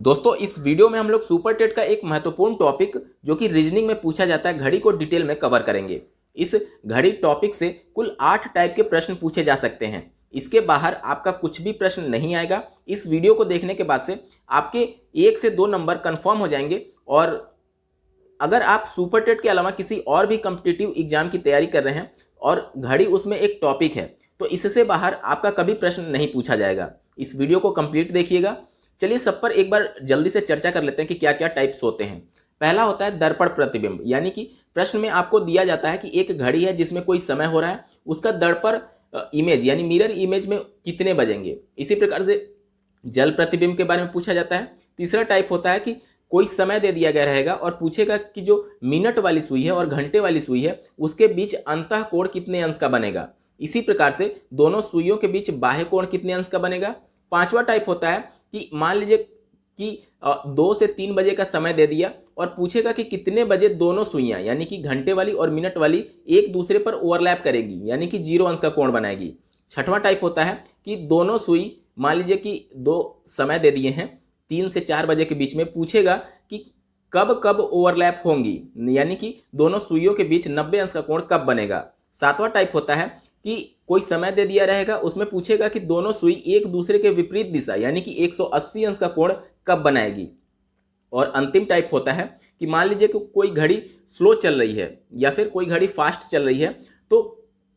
दोस्तों इस वीडियो में हम लोग सुपर टेट का एक महत्वपूर्ण टॉपिक जो कि रीजनिंग में पूछा जाता है घड़ी को डिटेल में कवर करेंगे। इस घड़ी टॉपिक से कुल 8 टाइप के प्रश्न पूछे जा सकते हैं। इसके बाहर आपका कुछ भी प्रश्न नहीं आएगा। इस वीडियो को देखने के बाद से आपके 1 से 2 नंबर कंफर्म हो जाएंगे। और अगर आप सुपर टेट के अलावा किसी और भी कॉम्पिटिटिव एग्जाम की तैयारी कर रहे हैं और घड़ी उसमें एक टॉपिक है तो इससे बाहर आपका कभी प्रश्न नहीं पूछा जाएगा। इस वीडियो को कंप्लीट देखिएगा। चलिए सब पर एक बार जल्दी से चर्चा कर लेते हैं कि क्या क्या टाइप्स होते हैं। पहला होता है दर्पण प्रतिबिंब, यानी कि प्रश्न में आपको दिया जाता है कि एक घड़ी है जिसमें कोई समय हो रहा है, उसका दर्पण इमेज यानी मिरर इमेज में कितने बजेंगे। इसी प्रकार से जल प्रतिबिंब के बारे में पूछा जाता है। तीसरा टाइप होता है कि कोई समय दे दिया गया रहेगा और पूछेगा कि जो मिनट वाली सुई है और घंटे वाली सुई है उसके बीच अंतः कोण कितने अंश का बनेगा। इसी प्रकार से दोनों सुइयों के बीच बाह्य कोण कितने अंश का बनेगा। पांचवा टाइप होता है कि मान लीजिए कि 2 से 3 बजे का समय दे दिया और पूछेगा कि कितने बजे दोनों सुइयां यानी कि घंटे वाली और मिनट वाली एक दूसरे पर ओवरलैप करेगी यानी कि 0 अंश का कोण बनाएगी। छठवां टाइप होता है कि दोनों सुई मान लीजिए कि 2 समय दे दिए हैं 3 से 4 बजे के बीच में, पूछेगा कि कब कब ओवरलैप होंगी यानी कि दोनों सुइयों के बीच 90 अंश का कोण कब बनेगा। सातवां टाइप होता है कि कोई समय दे दिया रहेगा, उसमें पूछेगा कि दोनों सुई एक दूसरे के विपरीत दिशा यानी कि 180 अंश का कोण कब बनाएगी। और अंतिम टाइप होता है कि मान लीजिए कि कोई घड़ी स्लो चल रही है या फिर कोई घड़ी फास्ट चल रही है तो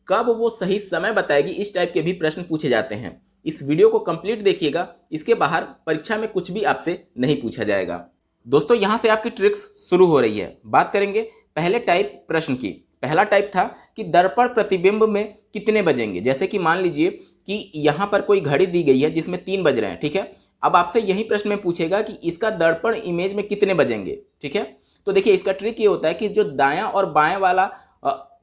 कब वो सही समय बताएगी। इस टाइप के भी प्रश्न पूछे जाते हैं। इस वीडियो को कंप्लीट देखिएगा, इसके बाहर परीक्षा में कुछ भी आपसे नहीं पूछा जाएगा। दोस्तों यहाँ से आपकी ट्रिक्स शुरू हो रही है। बात करेंगे पहले टाइप प्रश्न की। पहला टाइप था कि दर्पण प्रतिबिंब में कितने बजेंगे। जैसे कि मान लीजिए कि यहाँ पर कोई घड़ी दी गई है जिसमें 3 बज रहे हैं, ठीक है। अब आपसे यही प्रश्न में पूछेगा कि इसका दर्पण इमेज में कितने बजेंगे, ठीक है। तो देखिए इसका ट्रिक ये होता है कि जो दायां और बाएं वाला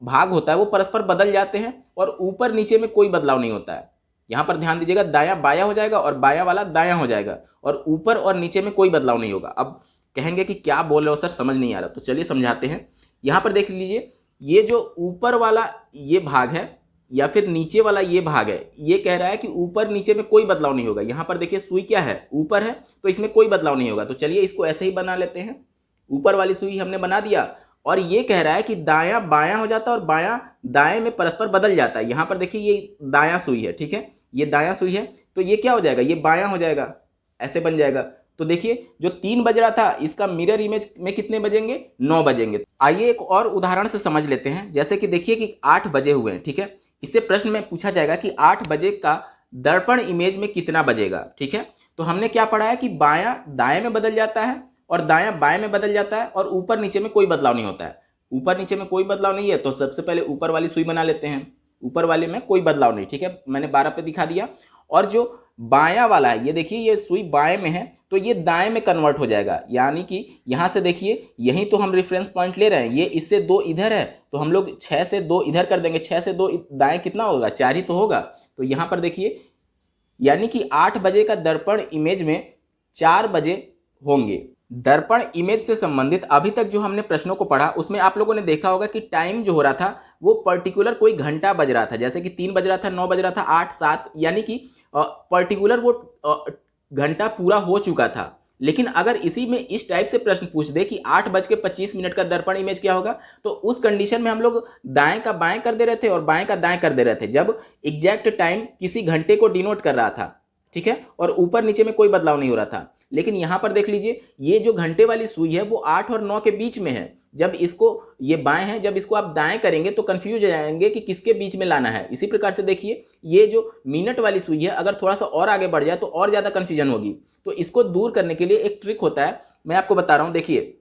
भाग होता है वो परस्पर बदल जाते हैं और ऊपर नीचे में कोई बदलाव नहीं होता है। यहाँ पर ध्यान दीजिएगा, दायां बायां हो जाएगा और बायां वाला दायां हो जाएगा और ऊपर और नीचे में कोई बदलाव नहीं होगा। अब कहेंगे कि क्या बोल रहे हो सर, समझ नहीं आ रहा, तो चलिए समझाते हैं। यहाँ पर देख लीजिए, ये जो ऊपर वाला ये भाग है या फिर नीचे वाला ये भाग है, ये कह रहा है कि ऊपर नीचे में कोई बदलाव नहीं होगा। यहाँ पर देखिए सुई क्या है, ऊपर है, तो इसमें कोई बदलाव नहीं होगा। तो चलिए इसको ऐसे ही बना लेते हैं। ऊपर वाली सुई हमने बना दिया और ये कह रहा है कि दायां बायां हो जाता है और बायां दाएं में परस्पर बदल जाता है। यहाँ पर देखिए ये दायां सुई है, ठीक है, ये दायां सुई है, तो ये क्या हो जाएगा, ये बायां हो जाएगा, ऐसे बन जाएगा। तो देखिए जो 3 बज रहा था इसका मिरर इमेज में कितने बजेंगे, 9 बजेंगे। आइए एक और उदाहरण से समझ लेते हैं। जैसे कि देखिए कि 8 बजे हुए हैं, ठीक है। इससे प्रश्न में पूछा जाएगा कि 8 बजे का दर्पण इमेज में कितना बजेगा, ठीक है। तो हमने क्या पढ़ा है कि बायां दाएं में बदल जाता है और दायां बाएं में बदल जाता है और ऊपर नीचे में कोई बदलाव नहीं होता है। ऊपर नीचे में कोई बदलाव नहीं है तो सबसे पहले ऊपर वाली सुई बना लेते हैं। ऊपर वाले में कोई बदलाव नहीं, ठीक है, मैंने 12 पे दिखा दिया। और जो बायां वाला है, ये देखिए ये सुई बाएं में है तो ये दाएं में कन्वर्ट हो जाएगा। यानी कि यहां से देखिए यही तो हम रेफरेंस पॉइंट ले रहे हैं, ये इससे 2 इधर है तो हम लोग 6 से 2 इधर कर देंगे। 6 से 2 दाएं कितना होगा, 4 ही तो होगा। तो यहां पर देखिए यानी कि 8 बजे का दर्पण इमेज में 4 बजे होंगे। दर्पण इमेज से संबंधित अभी तक जो हमने प्रश्नों को पढ़ा उसमें आप लोगों ने देखा होगा कि टाइम जो हो रहा था वो पर्टिकुलर कोई घंटा बज रहा था। जैसे कि 3 बज रहा था, 9 बज रहा था, 8, 7, यानी कि पर्टिकुलर वो घंटा पूरा हो चुका था। लेकिन अगर इसी में इस टाइप से प्रश्न पूछ दे कि 8:25 का दर्पण इमेज क्या होगा, तो उस कंडीशन में हम लोग दाएं का बाएं कर दे रहे थे और बाएं का दाएं कर दे रहे थे जब एग्जैक्ट टाइम किसी घंटे को डिनोट कर रहा था, ठीक है, और ऊपर नीचे में कोई बदलाव नहीं हो रहा था। लेकिन यहां पर देख लीजिए ये जो घंटे वाली सुई है वो 8 और 9 के बीच में है। जब इसको, ये बाएं है, जब इसको आप दाएं करेंगे तो कंफ्यूज हो जाएंगे कि किसके बीच में लाना है। इसी प्रकार से देखिए ये जो मिनट वाली सुई है अगर थोड़ा सा और आगे बढ़ जाए तो और ज्यादा कंफ्यूजन होगी। तो इसको दूर करने के लिए एक ट्रिक होता है, मैं आपको बता रहा हूं। देखिए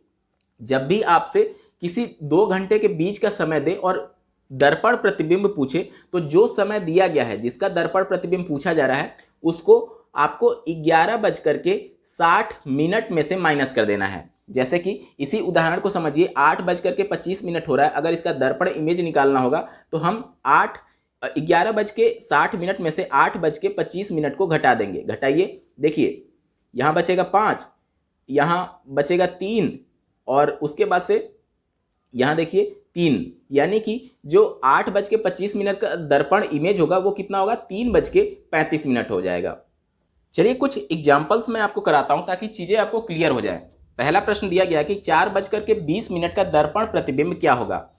जब भी आपसे किसी 2 घंटे के बीच का समय दे और दर्पण प्रतिबिंब पूछे तो जो समय दिया गया है जिसका दर्पण प्रतिबिंब पूछा जा रहा है उसको आपको 11:60 में से माइनस कर देना है। जैसे कि इसी उदाहरण को समझिए, 8:25 हो रहा है। अगर इसका दर्पण इमेज निकालना होगा तो हम 11:60 में से 8:25 को घटा देंगे। घटाइए, देखिए यहाँ बचेगा 5, यहाँ बचेगा 3 और उसके बाद से यहाँ देखिए 3, यानी कि जो 8:25 का दर्पण इमेज होगा वो कितना होगा, 3:35 हो जाएगा। चलिए कुछ एग्जाम्पल्स मैं आपको कराता हूं ताकि चीजें आपको क्लियर हो जाए। पहला प्रश्न दिया गया कि 4:20 का दर्पण प्रतिबिंब क्या होगा।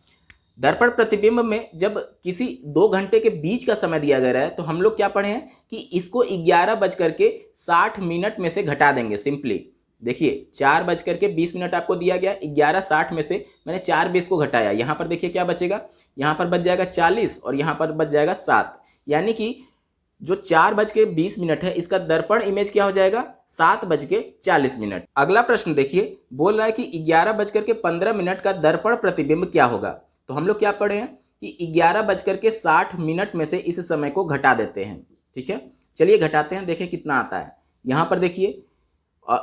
दर्पण प्रतिबिंब में जब किसी 2 घंटे के बीच का समय दिया गया है तो हम लोग क्या पढ़े हैं कि इसको 11:60 में से घटा देंगे। सिंपली देखिए 4:20 आपको दिया गया, 11:60 में से मैंने 4:20 को घटाया, यहाँ पर देखिए क्या बचेगा, यहाँ पर बच जाएगा 40 और यहाँ पर बच जाएगा 7, यानी कि जो 4:20 है इसका दर्पण इमेज क्या हो जाएगा 7:40। अगला प्रश्न देखिए, बोल रहा है कि 11:15 का दर्पण प्रतिबिंब क्या होगा। तो हम लोग क्या पढ़े हैं कि 11:60 में से इस समय को घटा देते हैं। ठीक है, चलिए घटाते हैं, देखें कितना आता है। यहाँ पर देखिए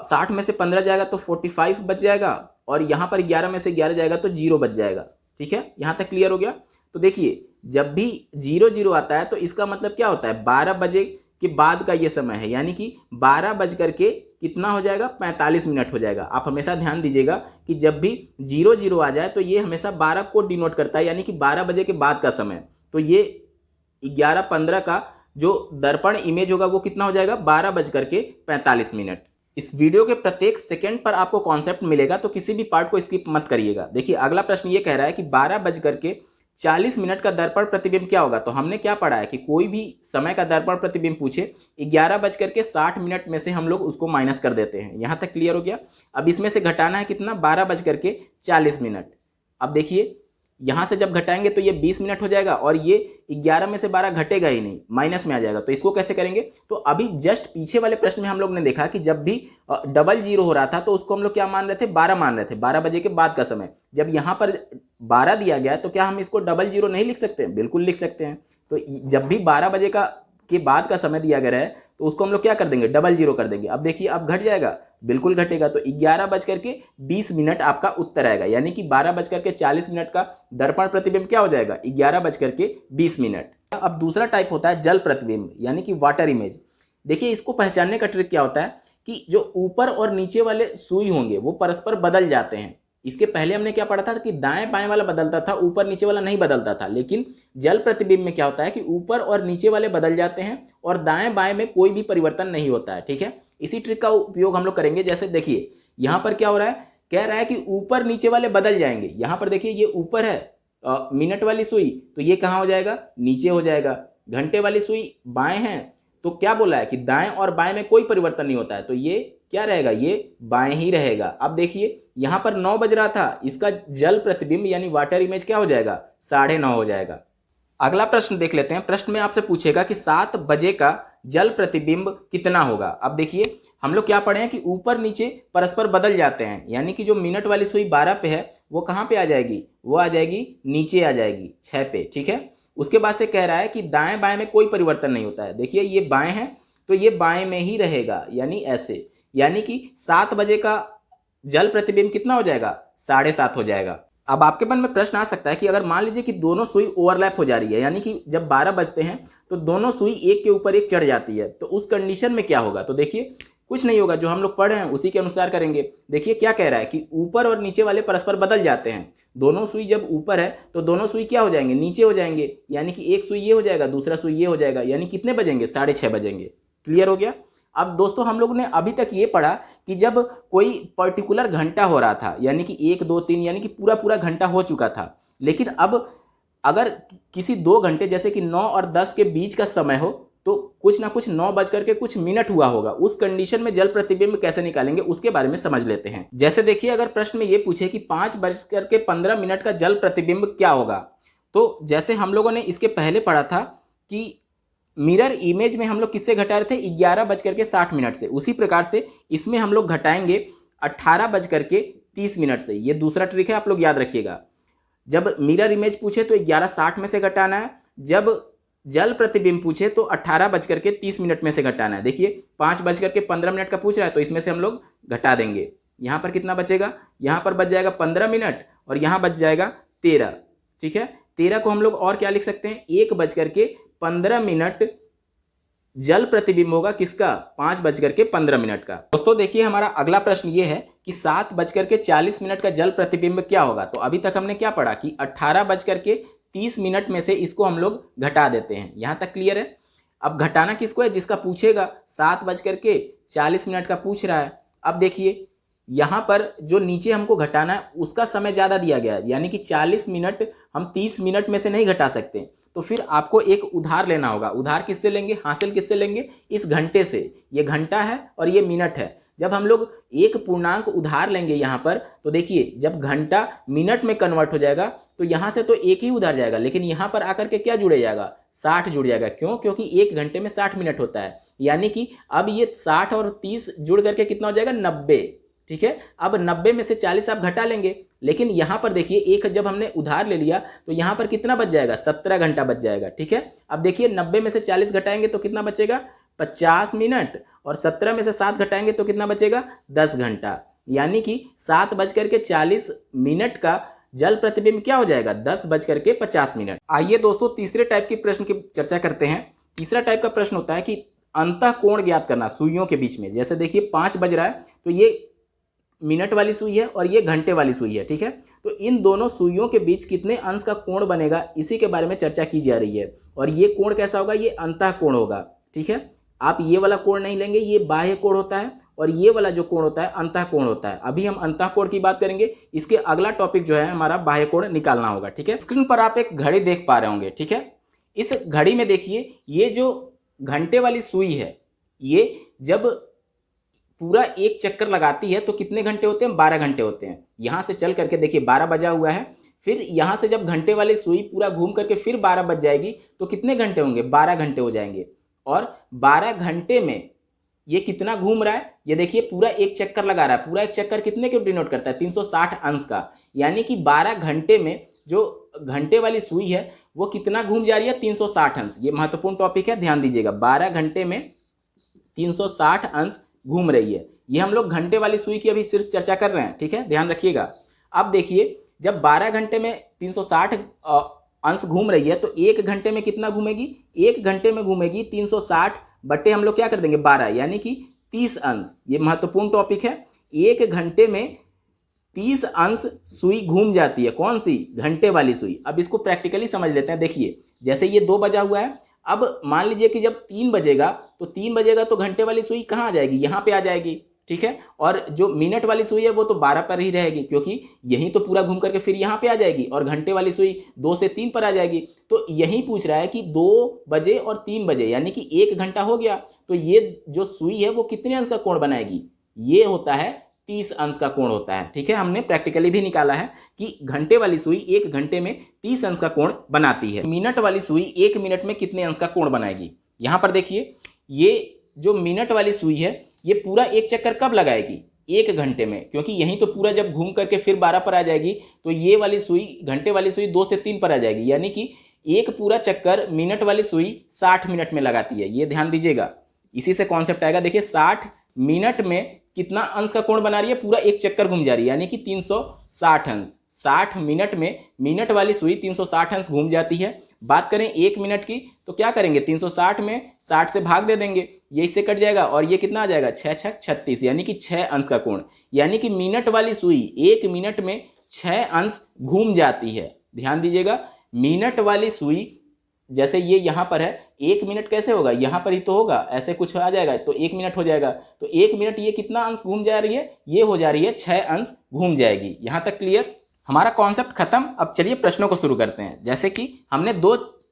60 में से 15 जाएगा तो 45 बच जाएगा और यहाँ पर 11 में से 11 जाएगा तो 0 बच जाएगा। ठीक है, यहाँ तक क्लियर हो गया। तो देखिए जब भी 0 आता है तो इसका मतलब क्या होता है 12 बजे के बाद का ये समय है, यानी कि 12 कितना हो जाएगा 45 मिनट हो जाएगा। आप हमेशा ध्यान दीजिएगा कि जब भी 0 आ जाए तो ये हमेशा 12 को डिनोट करता है, यानी कि 12 बजे के बाद का समय। तो ये 11:15 का जो दर्पण इमेज होगा वो कितना हो जाएगा 12:45। इस वीडियो के प्रत्येक सेकंड पर आपको कॉन्सेप्ट मिलेगा, तो किसी भी पार्ट को स्किप मत करिएगा। देखिए अगला प्रश्न ये कह रहा है कि 12:40 का दर्पण प्रतिबिंब क्या होगा। तो हमने क्या पढ़ा है कि कोई भी समय का दर्पण प्रतिबिंब पूछे 11:60 में से हम लोग उसको माइनस कर देते हैं। यहाँ तक क्लियर हो गया। अब इसमें से घटाना है कितना 12:40। अब देखिए यहाँ से जब घटाएंगे तो ये 20 मिनट हो जाएगा और ये 11 में से 12 घटेगा ही नहीं, माइनस में आ जाएगा। तो इसको कैसे करेंगे, तो अभी जस्ट पीछे वाले प्रश्न में हम लोग ने देखा कि जब भी 00 हो रहा था तो उसको हम लोग क्या मान रहे थे 12 मान रहे थे, 12 बजे के बाद का समय। जब यहाँ पर 12 दिया गया है तो क्या हम इसको 00 नहीं लिख सकते हैं, बिल्कुल लिख सकते हैं। तो जब भी 12 बजे के बाद का समय दिया गया है तो उसको हम लोग क्या कर देंगे 00 कर देंगे। अब देखिए अब घट जाएगा, बिल्कुल घटेगा। तो 11:20 आपका उत्तर आएगा, यानी कि 12:40 का दर्पण प्रतिबिंब क्या हो जाएगा 11:20। अब दूसरा टाइप होता है जल प्रतिबिंब, यानी कि वाटर इमेज। देखिए इसको पहचानने का ट्रिक क्या होता है कि जो ऊपर और नीचे वाले सुई होंगे वो परस्पर बदल जाते हैं। इसके पहले हमने क्या पढ़ा था कि दाएं बाएं वाला बदलता था, ऊपर नीचे वाला नहीं बदलता था। लेकिन जल प्रतिबिंब में क्या होता है कि ऊपर और नीचे वाले बदल जाते हैं और दाएं बाएं में कोई भी परिवर्तन नहीं होता है। ठीक है, इसी ट्रिक का उपयोग हम लोग करेंगे। जैसे देखिए यहाँ पर क्या हो रहा है, कह रहा है कि ऊपर नीचे वाले बदल जाएंगे। यहाँ पर देखिए ये ऊपर है मिनट वाली सुई, तो ये कहाँ हो जाएगा नीचे हो जाएगा। घंटे वाली सुई बाएं है, तो क्या बोला है कि दाएं और बाएं में कोई परिवर्तन नहीं होता है, तो ये क्या रहेगा ये बाएं ही रहेगा। अब देखिए यहाँ पर 9 बज रहा था, इसका जल प्रतिबिंब यानी वाटर इमेज क्या हो जाएगा 9:30 हो जाएगा। अगला प्रश्न देख लेते हैं। प्रश्न में आपसे पूछेगा कि 7 बजे का जल प्रतिबिंब कितना होगा। अब देखिए हम लोग क्या पढ़े हैं कि ऊपर नीचे परस्पर बदल जाते हैं, यानी कि जो मिनट वाली सुई 12 पे है वो कहाँ पे आ जाएगी, वो आ जाएगी नीचे आ जाएगी 6 पे। ठीक है, उसके बाद से कह रहा है कि दाएं बाएं में कोई परिवर्तन नहीं होता है। देखिए ये बाएं है तो ये बाएं में ही रहेगा, यानी ऐसे, यानी कि 7 बजे का जल प्रतिबिंब कितना हो जाएगा 7:30 हो जाएगा। अब आपके मन में प्रश्न आ सकता है कि अगर मान लीजिए कि दोनों सुई ओवरलैप हो जा रही है, यानी कि जब 12 बजते हैं तो दोनों सुई एक के ऊपर एक चढ़ जाती है, तो उस कंडीशन में क्या होगा। तो देखिए कुछ नहीं होगा, जो हम लोग पढ़ रहे हैं उसी के अनुसार करेंगे। देखिए क्या कह रहा है कि ऊपर और नीचे वाले परस्पर बदल जाते हैं। दोनों सुई जब ऊपर है तो दोनों सुई क्या हो जाएंगे नीचे हो जाएंगे, यानी कि एक सुई ये हो जाएगा दूसरा सुई ये हो जाएगा, यानी कितने बजेंगे 6:30 बजेंगे। क्लियर हो गया। अब दोस्तों हम लोग ने अभी तक ये पढ़ा कि जब कोई पर्टिकुलर घंटा हो रहा था, यानी कि 1 2 3 यानी कि पूरा घंटा हो चुका था। लेकिन अब अगर किसी 2 घंटे जैसे कि 9 और 10 के बीच का समय हो तो कुछ ना कुछ 9 बजकर के कुछ मिनट हुआ होगा। उस कंडीशन में जल प्रतिबिंब कैसे निकालेंगे उसके बारे में समझ लेते हैं। जैसे देखिए अगर प्रश्न में ये पूछे कि 5:15 का जल प्रतिबिंब क्या होगा, तो जैसे हम लोगों ने इसके पहले पढ़ा था कि मिरर इमेज में हम लोग किससे घटा रहे थे 11:60 से, उसी प्रकार से इसमें हम लोग घटाएंगे 18:30 से। ये दूसरा ट्रिक है, आप लोग याद रखिएगा। जब मिरर इमेज पूछे तो 11:60 में से घटाना है, जब जल प्रतिबिंब पूछे तो 18:30 में से घटाना है। देखिए 5:15 का पूछ रहा है तो इसमें से हम लोग घटा देंगे। यहाँ पर कितना बचेगा, यहाँ पर बच जाएगा 15 मिनट और यहाँ बच जाएगा 13। ठीक है, 13 को हम लोग और क्या लिख सकते हैं 1:15 जल प्रतिबिंब होगा किसका 5:15 का। दोस्तों देखिए हमारा अगला प्रश्न ये है कि 7:40 का जल प्रतिबिंब क्या होगा। तो अभी तक हमने क्या पढ़ा कि 18:30 में से इसको हम लोग घटा देते हैं। यहाँ तक क्लियर है। अब घटाना किसको है, जिसका पूछेगा। 7:40 का पूछ रहा है। अब देखिए यहाँ पर जो नीचे हमको घटाना है उसका समय ज़्यादा दिया गया है, यानी कि 40 मिनट हम 30 मिनट में से नहीं घटा सकते, तो फिर आपको एक उधार लेना होगा। उधार किससे लेंगे, हासिल किससे लेंगे, इस घंटे से। ये घंटा है और ये मिनट है। जब हम लोग एक पूर्णांक उधार लेंगे यहाँ पर, तो देखिए जब घंटा मिनट में कन्वर्ट हो जाएगा तो यहाँ से तो एक ही उधार जाएगा, लेकिन यहाँ पर आकर के क्या जुड़े जाएगा, 60 जुड़ जाएगा। क्यों, क्योंकि एक घंटे में 60 मिनट होता है, यानी कि अब ये 60 और 30 जुड़ करके कितना हो जाएगा, 90। ठीक है, अब 90 में से 40 आप घटा लेंगे, लेकिन यहाँ पर देखिए एक जब हमने उधार ले लिया तो यहाँ पर कितना बच जाएगा, 17 घंटा बच जाएगा। ठीक है, अब देखिए 90 में से 40 घटाएंगे तो कितना बचेगा, 50 मिनट, और 17 में से 7 घटाएंगे तो कितना बचेगा, 10 घंटा। यानी कि 7:40 का जल प्रतिबिंब क्या हो जाएगा, 10:50। आइए दोस्तों तीसरे टाइप के प्रश्न की चर्चा करते हैं। तीसरा टाइप का प्रश्न होता है कि अंतः कोण ज्ञात करना सुइयों के बीच में। जैसे देखिए 5 बज रहा है तो ये मिनट वाली सुई है और ये घंटे वाली सुई है। ठीक है, तो इन दोनों सुइयों के बीच कितने अंश का कोण बनेगा, इसी के बारे में चर्चा की जा रही है। और ये कोण कैसा होगा, ये अंतः कोण होगा। ठीक है, आप ये वाला कोण नहीं लेंगे, ये बाह्य कोण होता है, और ये वाला जो कोण होता है अंतः कोण होता है। अभी हम अंतः कोण की बात करेंगे, इसके अगला टॉपिक जो है हमारा बाह्य कोण निकालना होगा। ठीक है, स्क्रीन पर आप एक घड़ी देख पा रहे होंगे। ठीक है, इस घड़ी में देखिए ये जो घंटे वाली सुई है, ये जब पूरा एक चक्कर लगाती है तो कितने घंटे होते हैं, 12 घंटे होते हैं। यहाँ से चल करके देखिए 12 बजा हुआ है, फिर यहाँ से जब घंटे वाली सुई पूरा घूम करके फिर 12 बज जाएगी तो कितने घंटे होंगे, 12 घंटे हो जाएंगे। और 12 घंटे में ये कितना घूम रहा है, ये देखिए पूरा एक चक्कर लगा रहा है। पूरा एक चक्कर कितने को डिनोट करता है, 360 अंश का। यानी कि 12 घंटे में जो घंटे वाली सुई है वो कितना घूम जा रही है, 360 अंश। ये महत्वपूर्ण टॉपिक है, ध्यान दीजिएगा। 12 घंटे में 360 अंश घूम रही है। ये हम लोग घंटे वाली सुई की अभी सिर्फ चर्चा कर रहे हैं। ठीक है, ध्यान रखिएगा। अब देखिए जब 12 घंटे में 360 अंश घूम रही है तो एक घंटे में कितना घूमेगी, एक घंटे में घूमेगी 360 बटे हम लोग क्या कर देंगे 12, यानी कि 30 अंश। ये महत्वपूर्ण टॉपिक है। एक घंटे में 30 अंश सुई घूम जाती है। कौन सी, घंटे वाली सुई। अब इसको प्रैक्टिकली समझ लेते हैं। देखिए जैसे ये 2 बजा हुआ है, अब मान लीजिए कि जब 3 बजेगा तो घंटे वाली सुई कहाँ आ जाएगी, यहाँ पे आ जाएगी। ठीक है, और जो मिनट वाली सुई है वो तो 12 पर ही रहेगी, क्योंकि यहीं तो पूरा घूम करके फिर यहाँ पे आ जाएगी, और घंटे वाली सुई 2 से 3 पर आ जाएगी। तो यही पूछ रहा है कि 2 बजे और 3 बजे, यानी कि 1 घंटा हो गया, तो ये जो सुई है वो कितने अंश का कोण बनाएगी, ये होता है 30 अंश का कोण होता है। ठीक है, हमने प्रैक्टिकली भी निकाला है कि घंटे वाली सुई 1 घंटे में 30 अंश का कोण बनाती है। मिनट वाली सुई 1 मिनट में कितने अंश का कोण बनाएगी। यहाँ पर देखिए ये जो मिनट वाली सुई है ये पूरा एक चक्कर कब लगाएगी, 1 घंटे में, क्योंकि यहीं तो पूरा जब घूम करके फिर 12 पर आ जाएगी तो ये वाली सुई, घंटे वाली सुई 2 से 3 पर आ जाएगी। यानी कि एक पूरा चक्कर मिनट वाली सुई 60 मिनट में लगाती है। ये ध्यान दीजिएगा, इसी से कॉन्सेप्ट आएगा। देखिए 60 मिनट में कितना अंश का कोण बना रही है, पूरा एक चक्कर घूम जा रही है, यानी कि 360 अंश। 60 मिनट में मिनट वाली सुई 360 अंश घूम जाती है। बात करें 1 मिनट की तो क्या करेंगे, 360 में 60 से भाग दे देंगे, ये इससे कट जाएगा, और ये कितना आ जाएगा, 6 6 36, यानी कि 6 अंश का कोण। यानी कि मिनट वाली सुई 1 मिनट में 6 अंश घूम जाती है। ध्यान दीजिएगा, मिनट वाली सुई जैसे ये यहाँ पर है, 1 मिनट कैसे होगा, यहाँ पर ही तो होगा, ऐसे कुछ आ जाएगा तो 1 मिनट हो जाएगा। तो 1 मिनट ये कितना अंश घूम जा रही है, ये हो जा रही है 6 अंश घूम जाएगी। यहाँ तक क्लियर, हमारा कॉन्सेप्ट खत्म। अब चलिए प्रश्नों को शुरू करते हैं। जैसे कि हमने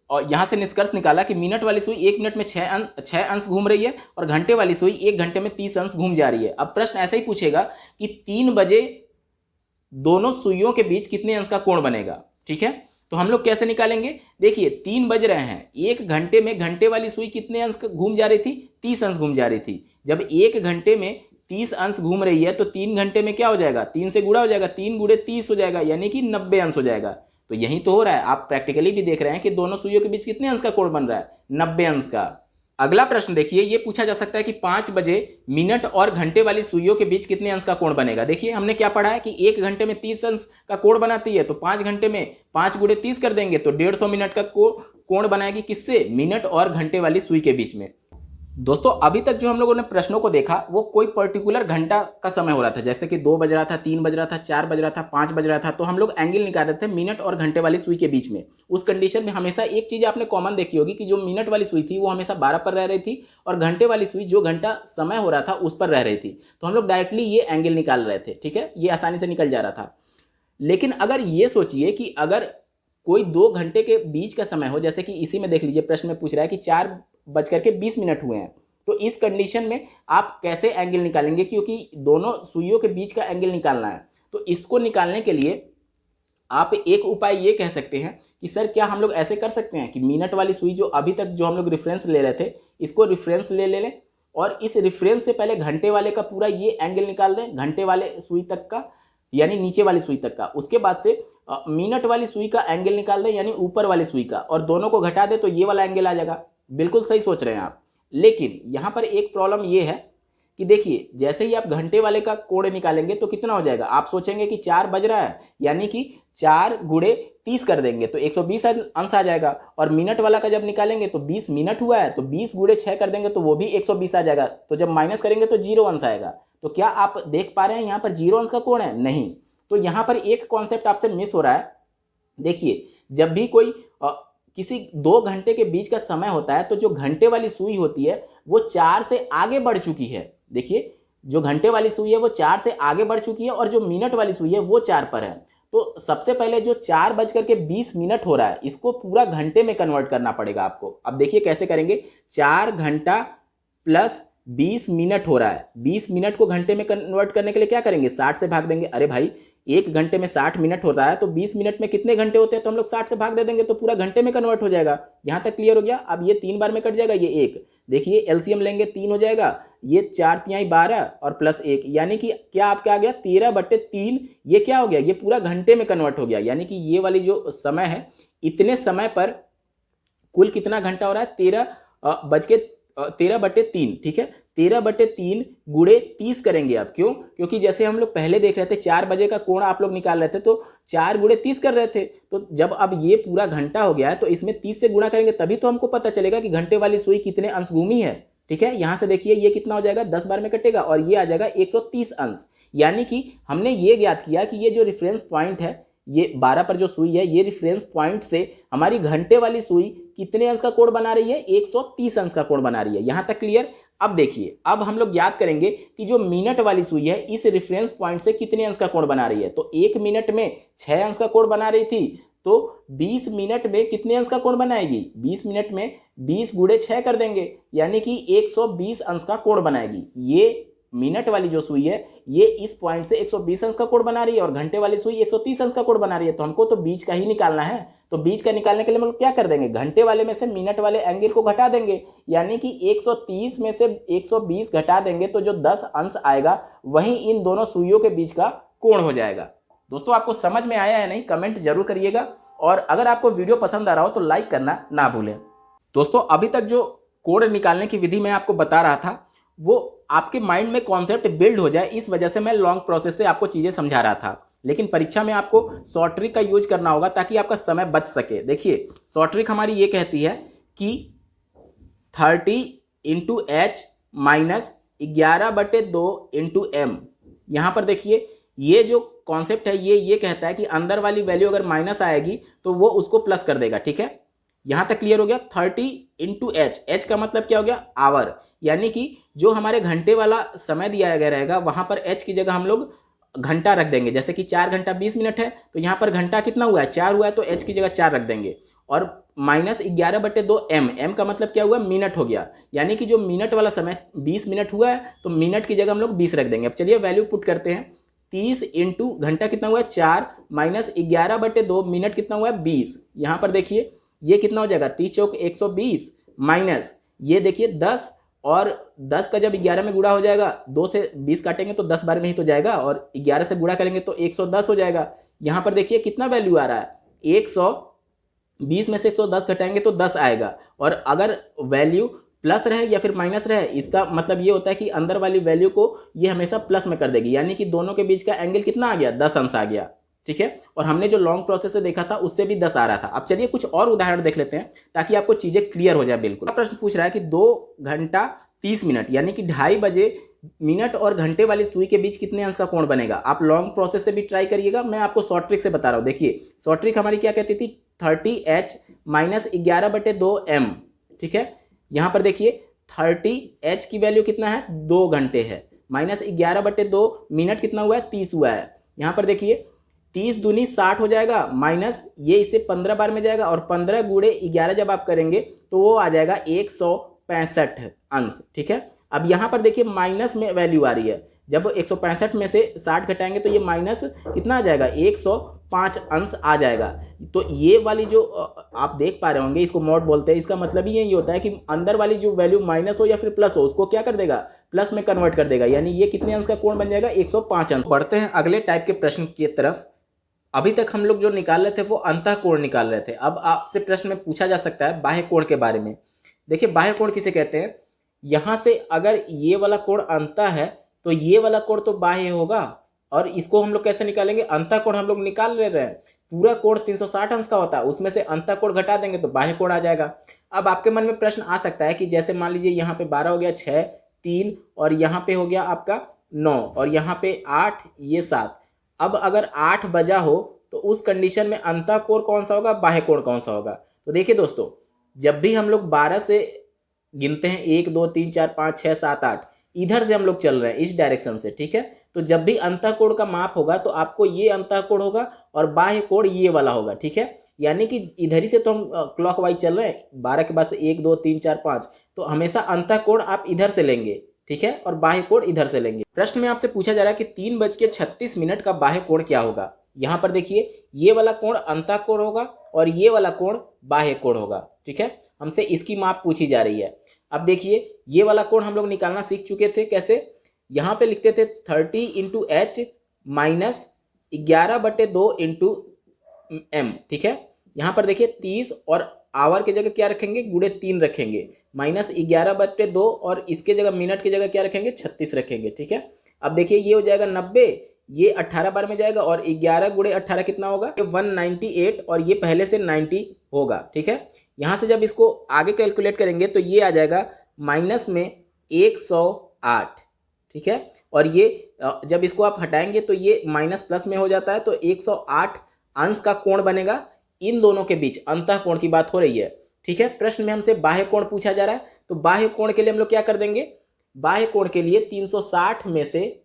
और यहाँ से निष्कर्ष निकाला कि मिनट वाली सुई 1 मिनट में 6 अंश घूम रही है, और घंटे वाली सुई 1 घंटे में 30 अंश घूम जा रही है। अब प्रश्न ऐसे ही पूछेगा कि 3 बजे दोनों सुइयों के बीच कितने अंश का कोण बनेगा। ठीक है, तो हम लोग कैसे निकालेंगे, देखिए 3 बज रहे हैं, 1 घंटे में घंटे वाली सुई कितने अंश घूम जा रही थी, 30 अंश घूम जा रही थी। जब 1 घंटे में 30 अंश घूम रही है तो 3 घंटे में क्या हो जाएगा, 3 से गुणा हो जाएगा, 3 गुणे 30 हो जाएगा, यानी कि 90 अंश हो जाएगा। तो यही तो हो रहा है, आप प्रैक्टिकली भी देख रहे हैं कि दोनों सुइयों के बीच कितने अंश का कोण बन रहा है, 90 अंश का। अगला प्रश्न देखिए, ये पूछा जा सकता है कि 5 बजे मिनट और घंटे वाली सुइयों के बीच कितने अंश का कोण बनेगा। देखिए हमने क्या पढ़ा है कि 1 घंटे में 30 अंश का कोण बनाती है, तो 5 घंटे में 5 गुणे 30 कर देंगे तो 150 मिनट का कोण बनाएगी, किससे, मिनट और घंटे वाली सुई के बीच में। दोस्तों अभी तक जो हम लोगों ने प्रश्नों को देखा वो कोई पर्टिकुलर घंटा का समय हो रहा था, जैसे कि 2 बज रहा था, 3 बज रहा था, 4 बज रहा था, 5 बज रहा था, तो हम लोग एंगल निकाल रहे थे मिनट और घंटे वाली सुई के बीच में। उस कंडीशन में हमेशा एक चीज आपने कॉमन देखी होगी कि जो मिनट वाली सुई थी वो हमेशा 12 पर रह रही थी और घंटे वाली सुई जो घंटा समय हो रहा था उस पर रह रही थी। तो हम लोग डायरेक्टली ये एंगल निकाल रहे थे, ठीक है, ये आसानी से निकल जा रहा था। लेकिन अगर ये सोचिए कि अगर कोई 2 घंटे के बीच का समय हो, जैसे कि इसी में देख लीजिए प्रश्न में पूछ रहा है कि 4:20 हुए हैं, तो इस कंडीशन में आप कैसे एंगल निकालेंगे, क्योंकि दोनों सुइयों के बीच का एंगल निकालना है। तो इसको निकालने के लिए आप एक उपाय ये कह सकते हैं कि सर क्या हम लोग ऐसे कर सकते हैं कि मिनट वाली सुई जो अभी तक जो हम लोग रेफरेंस ले रहे थे इसको रेफरेंस ले लें और इस रेफरेंस से पहले घंटे वाले का पूरा ये एंगल निकाल दें, घंटे वाले सुई तक का, यानी नीचे वाली सुई तक का। उसके बाद से मिनट वाली सुई का एंगल निकाल दें, यानी ऊपर वाली सुई का, और दोनों को घटा दें तो ये वाला एंगल आ जाएगा। बिल्कुल सही सोच रहे हैं आप। लेकिन यहाँ पर एक प्रॉब्लम ये है कि देखिए जैसे ही आप घंटे वाले का कोण निकालेंगे तो कितना हो जाएगा, आप सोचेंगे कि 4 बज रहा है यानी कि 4 गुणे 30 कर देंगे तो 120 अंश आ जाएगा, और मिनट वाला का जब निकालेंगे तो 20 मिनट हुआ है तो 20 गुणे 6 कर देंगे तो वो भी 120 आ जाएगा। तो जब माइनस करेंगे तो 0 अंश आएगा। तो क्या आप देख पा रहे हैं यहाँ पर 0 अंश का कोण है? नहीं। तो यहाँ पर एक कॉन्सेप्ट आपसे मिस हो रहा है। देखिए जब भी कोई किसी 2 घंटे के बीच का समय होता है तो जो घंटे वाली सुई होती है वो 4 से आगे बढ़ चुकी है। देखिए जो घंटे वाली सुई है वो 4 से आगे बढ़ चुकी है और जो मिनट वाली सुई है वो 4 पर है। तो सबसे पहले जो 4:20 हो रहा है इसको पूरा घंटे में कन्वर्ट करना पड़ेगा आपको। अब देखिए कैसे करेंगे, 4 घंटा प्लस 20 मिनट हो रहा है। 20 मिनट को घंटे में कन्वर्ट करने के लिए क्या करेंगे, 60 से भाग देंगे। अरे भाई 1 घंटे में 60 मिनट होता है तो 20 मिनट में कितने घंटे होते हैं, तो हम लोग 60 से भाग दे देंगे तो पूरा घंटे में कन्वर्ट हो जाएगा। यहाँ तक क्लियर हो गया। अब ये 3 बार में कट जाएगा, ये 1, देखिए एलसीएम लेंगे 3 हो जाएगा, ये 4 तिहाई 12 और प्लस 1, यानी कि क्या आपका आ गया 13/3। ये क्या हो गया, ये पूरा घंटे में कन्वर्ट हो गया। यानी कि ये वाली जो समय है इतने समय पर कुल कितना घंटा हो रहा है, 13/3, ठीक है। 13/3 गुणे 30 करेंगे आप। क्यों? क्योंकि जैसे हम लोग पहले देख रहे थे 4 बजे का कोण आप लोग निकाल रहे थे तो 4 गुणे 30 कर रहे थे। तो जब अब ये पूरा घंटा हो गया है तो इसमें 30 से गुणा करेंगे तभी तो हमको पता चलेगा कि घंटे वाली सुई कितने अंश घूमी है, ठीक है। यहां से देखिए ये कितना हो जाएगा, 10 बार में कटेगा और ये आ जाएगा 130 अंश। यानी कि हमने ये ज्ञात किया कि ये जो रेफरेंस पॉइंट है, ये 12 पर जो सुई है, ये रेफरेंस पॉइंट से हमारी घंटे वाली सुई कितने अंश का कोण बना रही है, 130 अंश का कोण बना रही है। यहां तक क्लियर। अब देखिए अब हम लोग याद करेंगे कि जो मिनट वाली सुई है इस रेफरेंस पॉइंट से कितने अंश का कोण बना रही है। तो 1 मिनट में 6 अंश का कोण बना रही थी, तो 20 मिनट में कितने अंश का कोण बनाएगी, 20 मिनट में 20 गुणे 6 कर देंगे यानी कि 120 अंश का कोण बनाएगी। ये मिनट वाली जो सुई है ये इस पॉइंट से 120 अंश का कोण बना रही है और घंटे वाली सुई 130 अंश का कोण बना रही है। तो हमको तो बीच का ही निकालना है। तो बीच का निकालने के लिए हम लोग क्या कर देंगे, घंटे वाले में से मिनट वाले एंगल को घटा देंगे, यानी कि 130 में से 120 घटा देंगे तो जो 10 अंश आएगा वही इन दोनों सुइयों के बीच का कोण हो जाएगा। दोस्तों आपको समझ में आया या नहीं, कमेंट जरूर करिएगा, और अगर आपको वीडियो पसंद आ रहा हो तो लाइक करना ना भूलें। दोस्तों अभी तक जो कोण निकालने की विधि मैं आपको बता रहा था वो आपके माइंड में कॉन्सेप्ट बिल्ड हो जाए, इस वजह से मैं लॉन्ग प्रोसेस से आपको चीज़ें समझा रहा था। लेकिन परीक्षा में आपको शॉर्ट ट्रिक का यूज करना होगा ताकि आपका समय बच सके। देखिए शॉर्ट ट्रिक हमारी ये कहती है कि 30 × h माइनस 11/2 × m। यहाँ पर देखिए ये जो कॉन्सेप्ट है ये कहता है कि अंदर वाली वैल्यू अगर माइनस आएगी तो वो उसको प्लस कर देगा, ठीक है। यहाँ तक क्लियर हो गया। 30 × h, h का मतलब क्या हो गया, आवर, यानी कि जो हमारे घंटे वाला समय दिया गया रहेगा वहां पर h की जगह हम लोग घंटा रख देंगे। जैसे कि 4 घंटा 20 मिनट है तो यहाँ पर घंटा कितना हुआ है, 4 हुआ है, तो h की जगह 4 रख देंगे। और माइनस 11/2 m, m का मतलब क्या हुआ, मिनट हो गया, यानी कि जो मिनट वाला समय 20 मिनट हुआ है तो मिनट की जगह हम लोग 20 रख देंगे। अब चलिए वैल्यू पुट करते हैं। 30 × घंटा कितना हुआ है 4 माइनस 11/2 मिनट कितना हुआ है 20। यहाँ पर देखिए ये कितना हो जाएगा, 30 चौक 120 माइनस ये देखिए 10, और 10 का जब 11 में गुणा हो जाएगा, 2 से 20 काटेंगे तो 10 बार में ही तो जाएगा, और 11 से गुणा करेंगे तो 110 हो जाएगा। यहाँ पर देखिए कितना वैल्यू आ रहा है, 120 में से 110 घटाएंगे तो 10 आएगा। और अगर वैल्यू प्लस रहे या फिर माइनस रहे, इसका मतलब ये होता है कि अंदर वाली वैल्यू को ये हमेशा प्लस में कर देगी, यानी कि दोनों के बीच का एंगल कितना आ गया, 10 अंश आ गया, ठीक है। और हमने जो लॉन्ग प्रोसेस से देखा था उससे भी 10 आ रहा था। अब चलिए कुछ और उदाहरण देख लेते हैं ताकि आपको चीजें क्लियर हो जाए बिल्कुल। प्रश्न पूछ रहा है कि 2 घंटा 30 मिनट, यानी कि 2:30 बजे मिनट और घंटे वाली सुई के बीच कितने अंश का कोण बनेगा। आप लॉन्ग प्रोसेस से भी ट्राई करिएगा, मैं आपको शॉर्ट ट्रिक से बता रहा हूँ। देखिए शॉर्ट ट्रिक हमारी क्या कहती थी, 30H माइनस 11/2M। ठीक है, यहाँ पर देखिए 30H की वैल्यू कितना है, 2 घंटे है, माइनस 11/2 मिनट कितना हुआ है, 30 हुआ है। यहाँ पर देखिए 30 दूनी 60 हो जाएगा, माइनस ये इससे 15 बार में जाएगा और 15 गुणे 11 जब आप करेंगे तो वो आ जाएगा 165 अंश। ठीक है, अब यहाँ पर देखिए माइनस में वैल्यू आ रही है, जब 165 में से 60 घटाएंगे तो ये माइनस कितना आ जाएगा, 105 अंश आ जाएगा। तो ये वाली जो आप देख पा रहे होंगे, इसको मॉड बोलते हैं। इसका मतलब ही यही होता है कि अंदर वाली जो वैल्यू माइनस हो या फिर प्लस हो, उसको क्या कर देगा, प्लस में कन्वर्ट कर देगा, यानी ये कितने अंश का कोण बन जाएगा, 105 अंश। बढ़ते हैं अगले टाइप के प्रश्न की तरफ। अभी तक हम लोग जो निकाल रहे थे वो अंतः कोण निकाल रहे थे। अब आपसे प्रश्न में पूछा जा सकता है बाह्य कोण के बारे में। देखिए बाह्य कोण किसे कहते हैं, यहां से अगर ये वाला कोण अंतः है तो ये वाला कोण तो बाह्य होगा, और इसको हम लोग कैसे निकालेंगे, अंतः कोण हम लोग निकाल ले रहे हैं। पूरा कोण 360 अंश का होता है, उसमें से अंतः कोण घटा देंगे तो बाह्य कोण आ जाएगा। अब आपके मन में प्रश्न आ सकता है कि जैसे मान लीजिए यहाँ पे 12 हो गया, 6, 3 और यहाँ पे हो गया आपका 9 और यहाँ पे 8, ये 7। अब अगर 8 बजा हो तो उस कंडीशन में अंतः कोण कौन सा होगा, बाह्य कोण कौन सा होगा। तो देखिए दोस्तों, जब भी हम लोग 12 से गिनते हैं, 1 2 3 4 5 6 7 8, इधर से हम लोग चल रहे हैं इस डायरेक्शन से। ठीक है, तो जब भी अंतः कोण का माप होगा तो आपको ये अंतः कोण होगा और बाह्य कोण ये वाला होगा। ठीक है, यानी कि इधर ही से तो हम क्लॉकवाइज चल रहे हैं, 12 के बाद से 1 2 3 4 5, तो हमेशा अंतः कोण आप इधर से लेंगे। ठीक है, और बाह्य कोण इधर से लेंगे। प्रश्न में आपसे पूछा जा रहा है कि 3:36 का बाह्य कोण क्या होगा। यहाँ पर देखिए ये वाला कोण अंतः कोण होगा और ये वाला कोण बाह्य कोण होगा। ठीक है, हमसे इसकी माप पूछी जा रही है। अब देखिए ये वाला कोण हम लोग निकालना सीख चुके थे, कैसे, यहाँ पे लिखते थे 30 into H minus 11/2 into M। ठीक है, यहाँ पर देखिए 30 और आवर की जगह क्या रखेंगे, गुणे 3 रखेंगे, माइनस 11/2 और इसके जगह मिनट की जगह क्या रखेंगे, 36 रखेंगे। ठीक है, अब देखिए ये हो जाएगा 90, ये 18 बार में जाएगा और 11 गुणे 18 कितना होगा, 198 और ये पहले से 90 होगा। ठीक है, यहाँ से जब इसको आगे कैलकुलेट करेंगे तो ये आ जाएगा माइनस में 108। ठीक है, और ये जब इसको आप हटाएंगे तो ये माइनस प्लस में हो जाता है, तो 108 अंश का कोण बनेगा इन दोनों के बीच। अंतः कोण की बात हो रही है। ठीक है, प्रश्न में हमसे बाह्य कोण पूछा जा रहा है, तो बाह्य कोण के लिए हम लोग क्या कर देंगे, बाह्य कोण के लिए 360 में से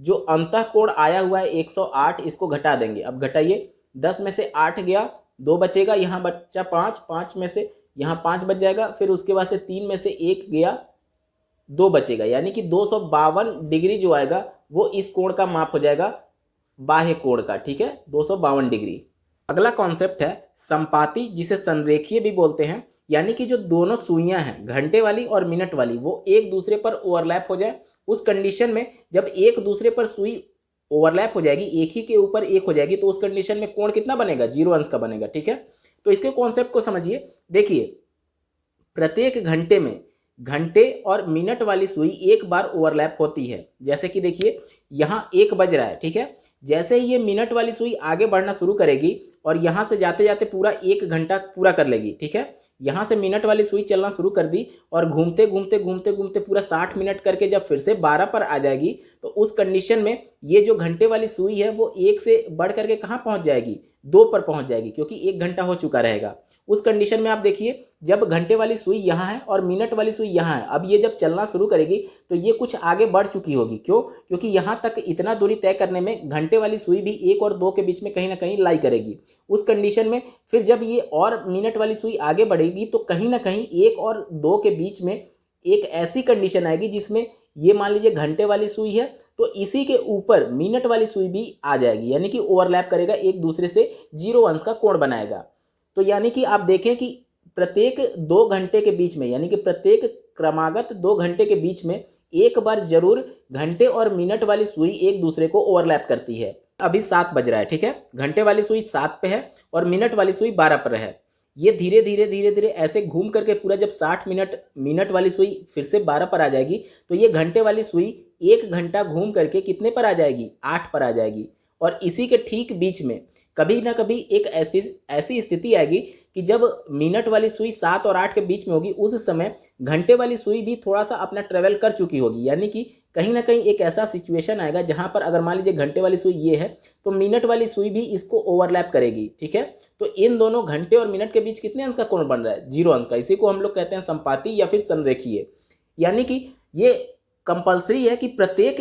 जो अंतः कोण आया हुआ है 108, इसको घटा देंगे। अब घटाइए, 10 में से 8 गया, 2 बचेगा, यहाँ बच्चा 5, 5 में से यहाँ 5 बच जाएगा, फिर उसके बाद से 3 में से 1 गया, 2 बचेगा, यानी कि 252 डिग्री जो आएगा वो इस कोण का माप हो जाएगा, बाह्य कोण का। ठीक है, 252 डिग्री। अगला कॉन्सेप्ट है संपाती, जिसे संरेखीय भी बोलते हैं, यानी कि जो दोनों सुइयां हैं, घंटे वाली और मिनट वाली, वो एक दूसरे पर ओवरलैप हो जाए। उस कंडीशन में जब एक दूसरे पर सुई ओवरलैप हो जाएगी, एक ही के ऊपर एक हो जाएगी, तो उस कंडीशन में कोण कितना बनेगा, 0 अंश का बनेगा। ठीक है, तो इसके कॉन्सेप्ट को समझिए। देखिए प्रत्येक घंटे में घंटे और मिनट वाली सुई एक बार ओवरलैप होती है। जैसे कि देखिए यहाँ 1 बज रहा है। ठीक है, जैसे ही ये मिनट वाली सुई आगे बढ़ना शुरू करेगी और यहाँ से जाते जाते पूरा 1 घंटा पूरा कर लेगी। ठीक है, यहाँ से मिनट वाली सुई चलना शुरू कर दी और घूमते घूमते घूमते घूमते पूरा 60 मिनट करके जब फिर से 12 पर आ जाएगी, तो उस कंडीशन में ये जो घंटे वाली सुई है वो 1 से बढ़ करके कहाँ पहुँच जाएगी, 2 पर पहुँच जाएगी, क्योंकि 1 घंटा हो चुका रहेगा। उस कंडीशन में आप देखिए जब घंटे वाली सुई यहाँ है और मिनट वाली सुई यहाँ है, अब ये जब चलना शुरू करेगी तो ये कुछ आगे बढ़ चुकी होगी। क्यों, क्योंकि यहाँ तक इतना दूरी तय करने में घंटे वाली सुई भी 1 और 2 के बीच में कहीं ना कहीं लाई करेगी। उस कंडीशन में फिर जब ये और मिनट वाली सुई आगे बढ़ेगी तो कहीं ना कहीं 1 और 2 के बीच में एक ऐसी कंडीशन आएगी जिसमें ये मान लीजिए घंटे वाली सुई है तो इसी के ऊपर मिनट वाली सुई भी आ जाएगी, यानी कि ओवरलैप करेगा, एक दूसरे से 0 अंश का कोण बनाएगा। तो यानी कि आप देखें कि प्रत्येक 2 घंटे के बीच में, यानी कि प्रत्येक क्रमागत 2 घंटे के बीच में एक बार जरूर घंटे और मिनट वाली सुई एक दूसरे को ओवरलैप करती है। अभी 7 बज रहा है। ठीक है, घंटे वाली सुई 7 पे है और मिनट वाली सुई 12 पर है। ये धीरे धीरे धीरे धीरे ऐसे घूम करके पूरा जब 60 मिनट वाली सुई फिर से 12 पर आ जाएगी, तो ये घंटे वाली सुई 1 घंटा घूम करके कितने पर आ जाएगी, 8 पर आ जाएगी। और इसी के ठीक बीच में कभी ना कभी एक ऐसी स्थिति आएगी कि जब मिनट वाली सुई 7 और 8 के बीच में होगी उस समय घंटे वाली सुई भी थोड़ा सा अपना ट्रेवल कर चुकी होगी, यानी कि कहीं ना कहीं एक ऐसा सिचुएशन आएगा जहां पर अगर मान लीजिए घंटे वाली सुई ये है तो मिनट वाली सुई भी इसको ओवरलैप करेगी। ठीक है, तो इन दोनों घंटे और मिनट के बीच कितने अंश का कोण बन रहा है? 0 अंश का। इसी को हम लोग कहते हैं संपाती या फिर संरेखीय। यानी कि ये कंपल्सरी है कि प्रत्येक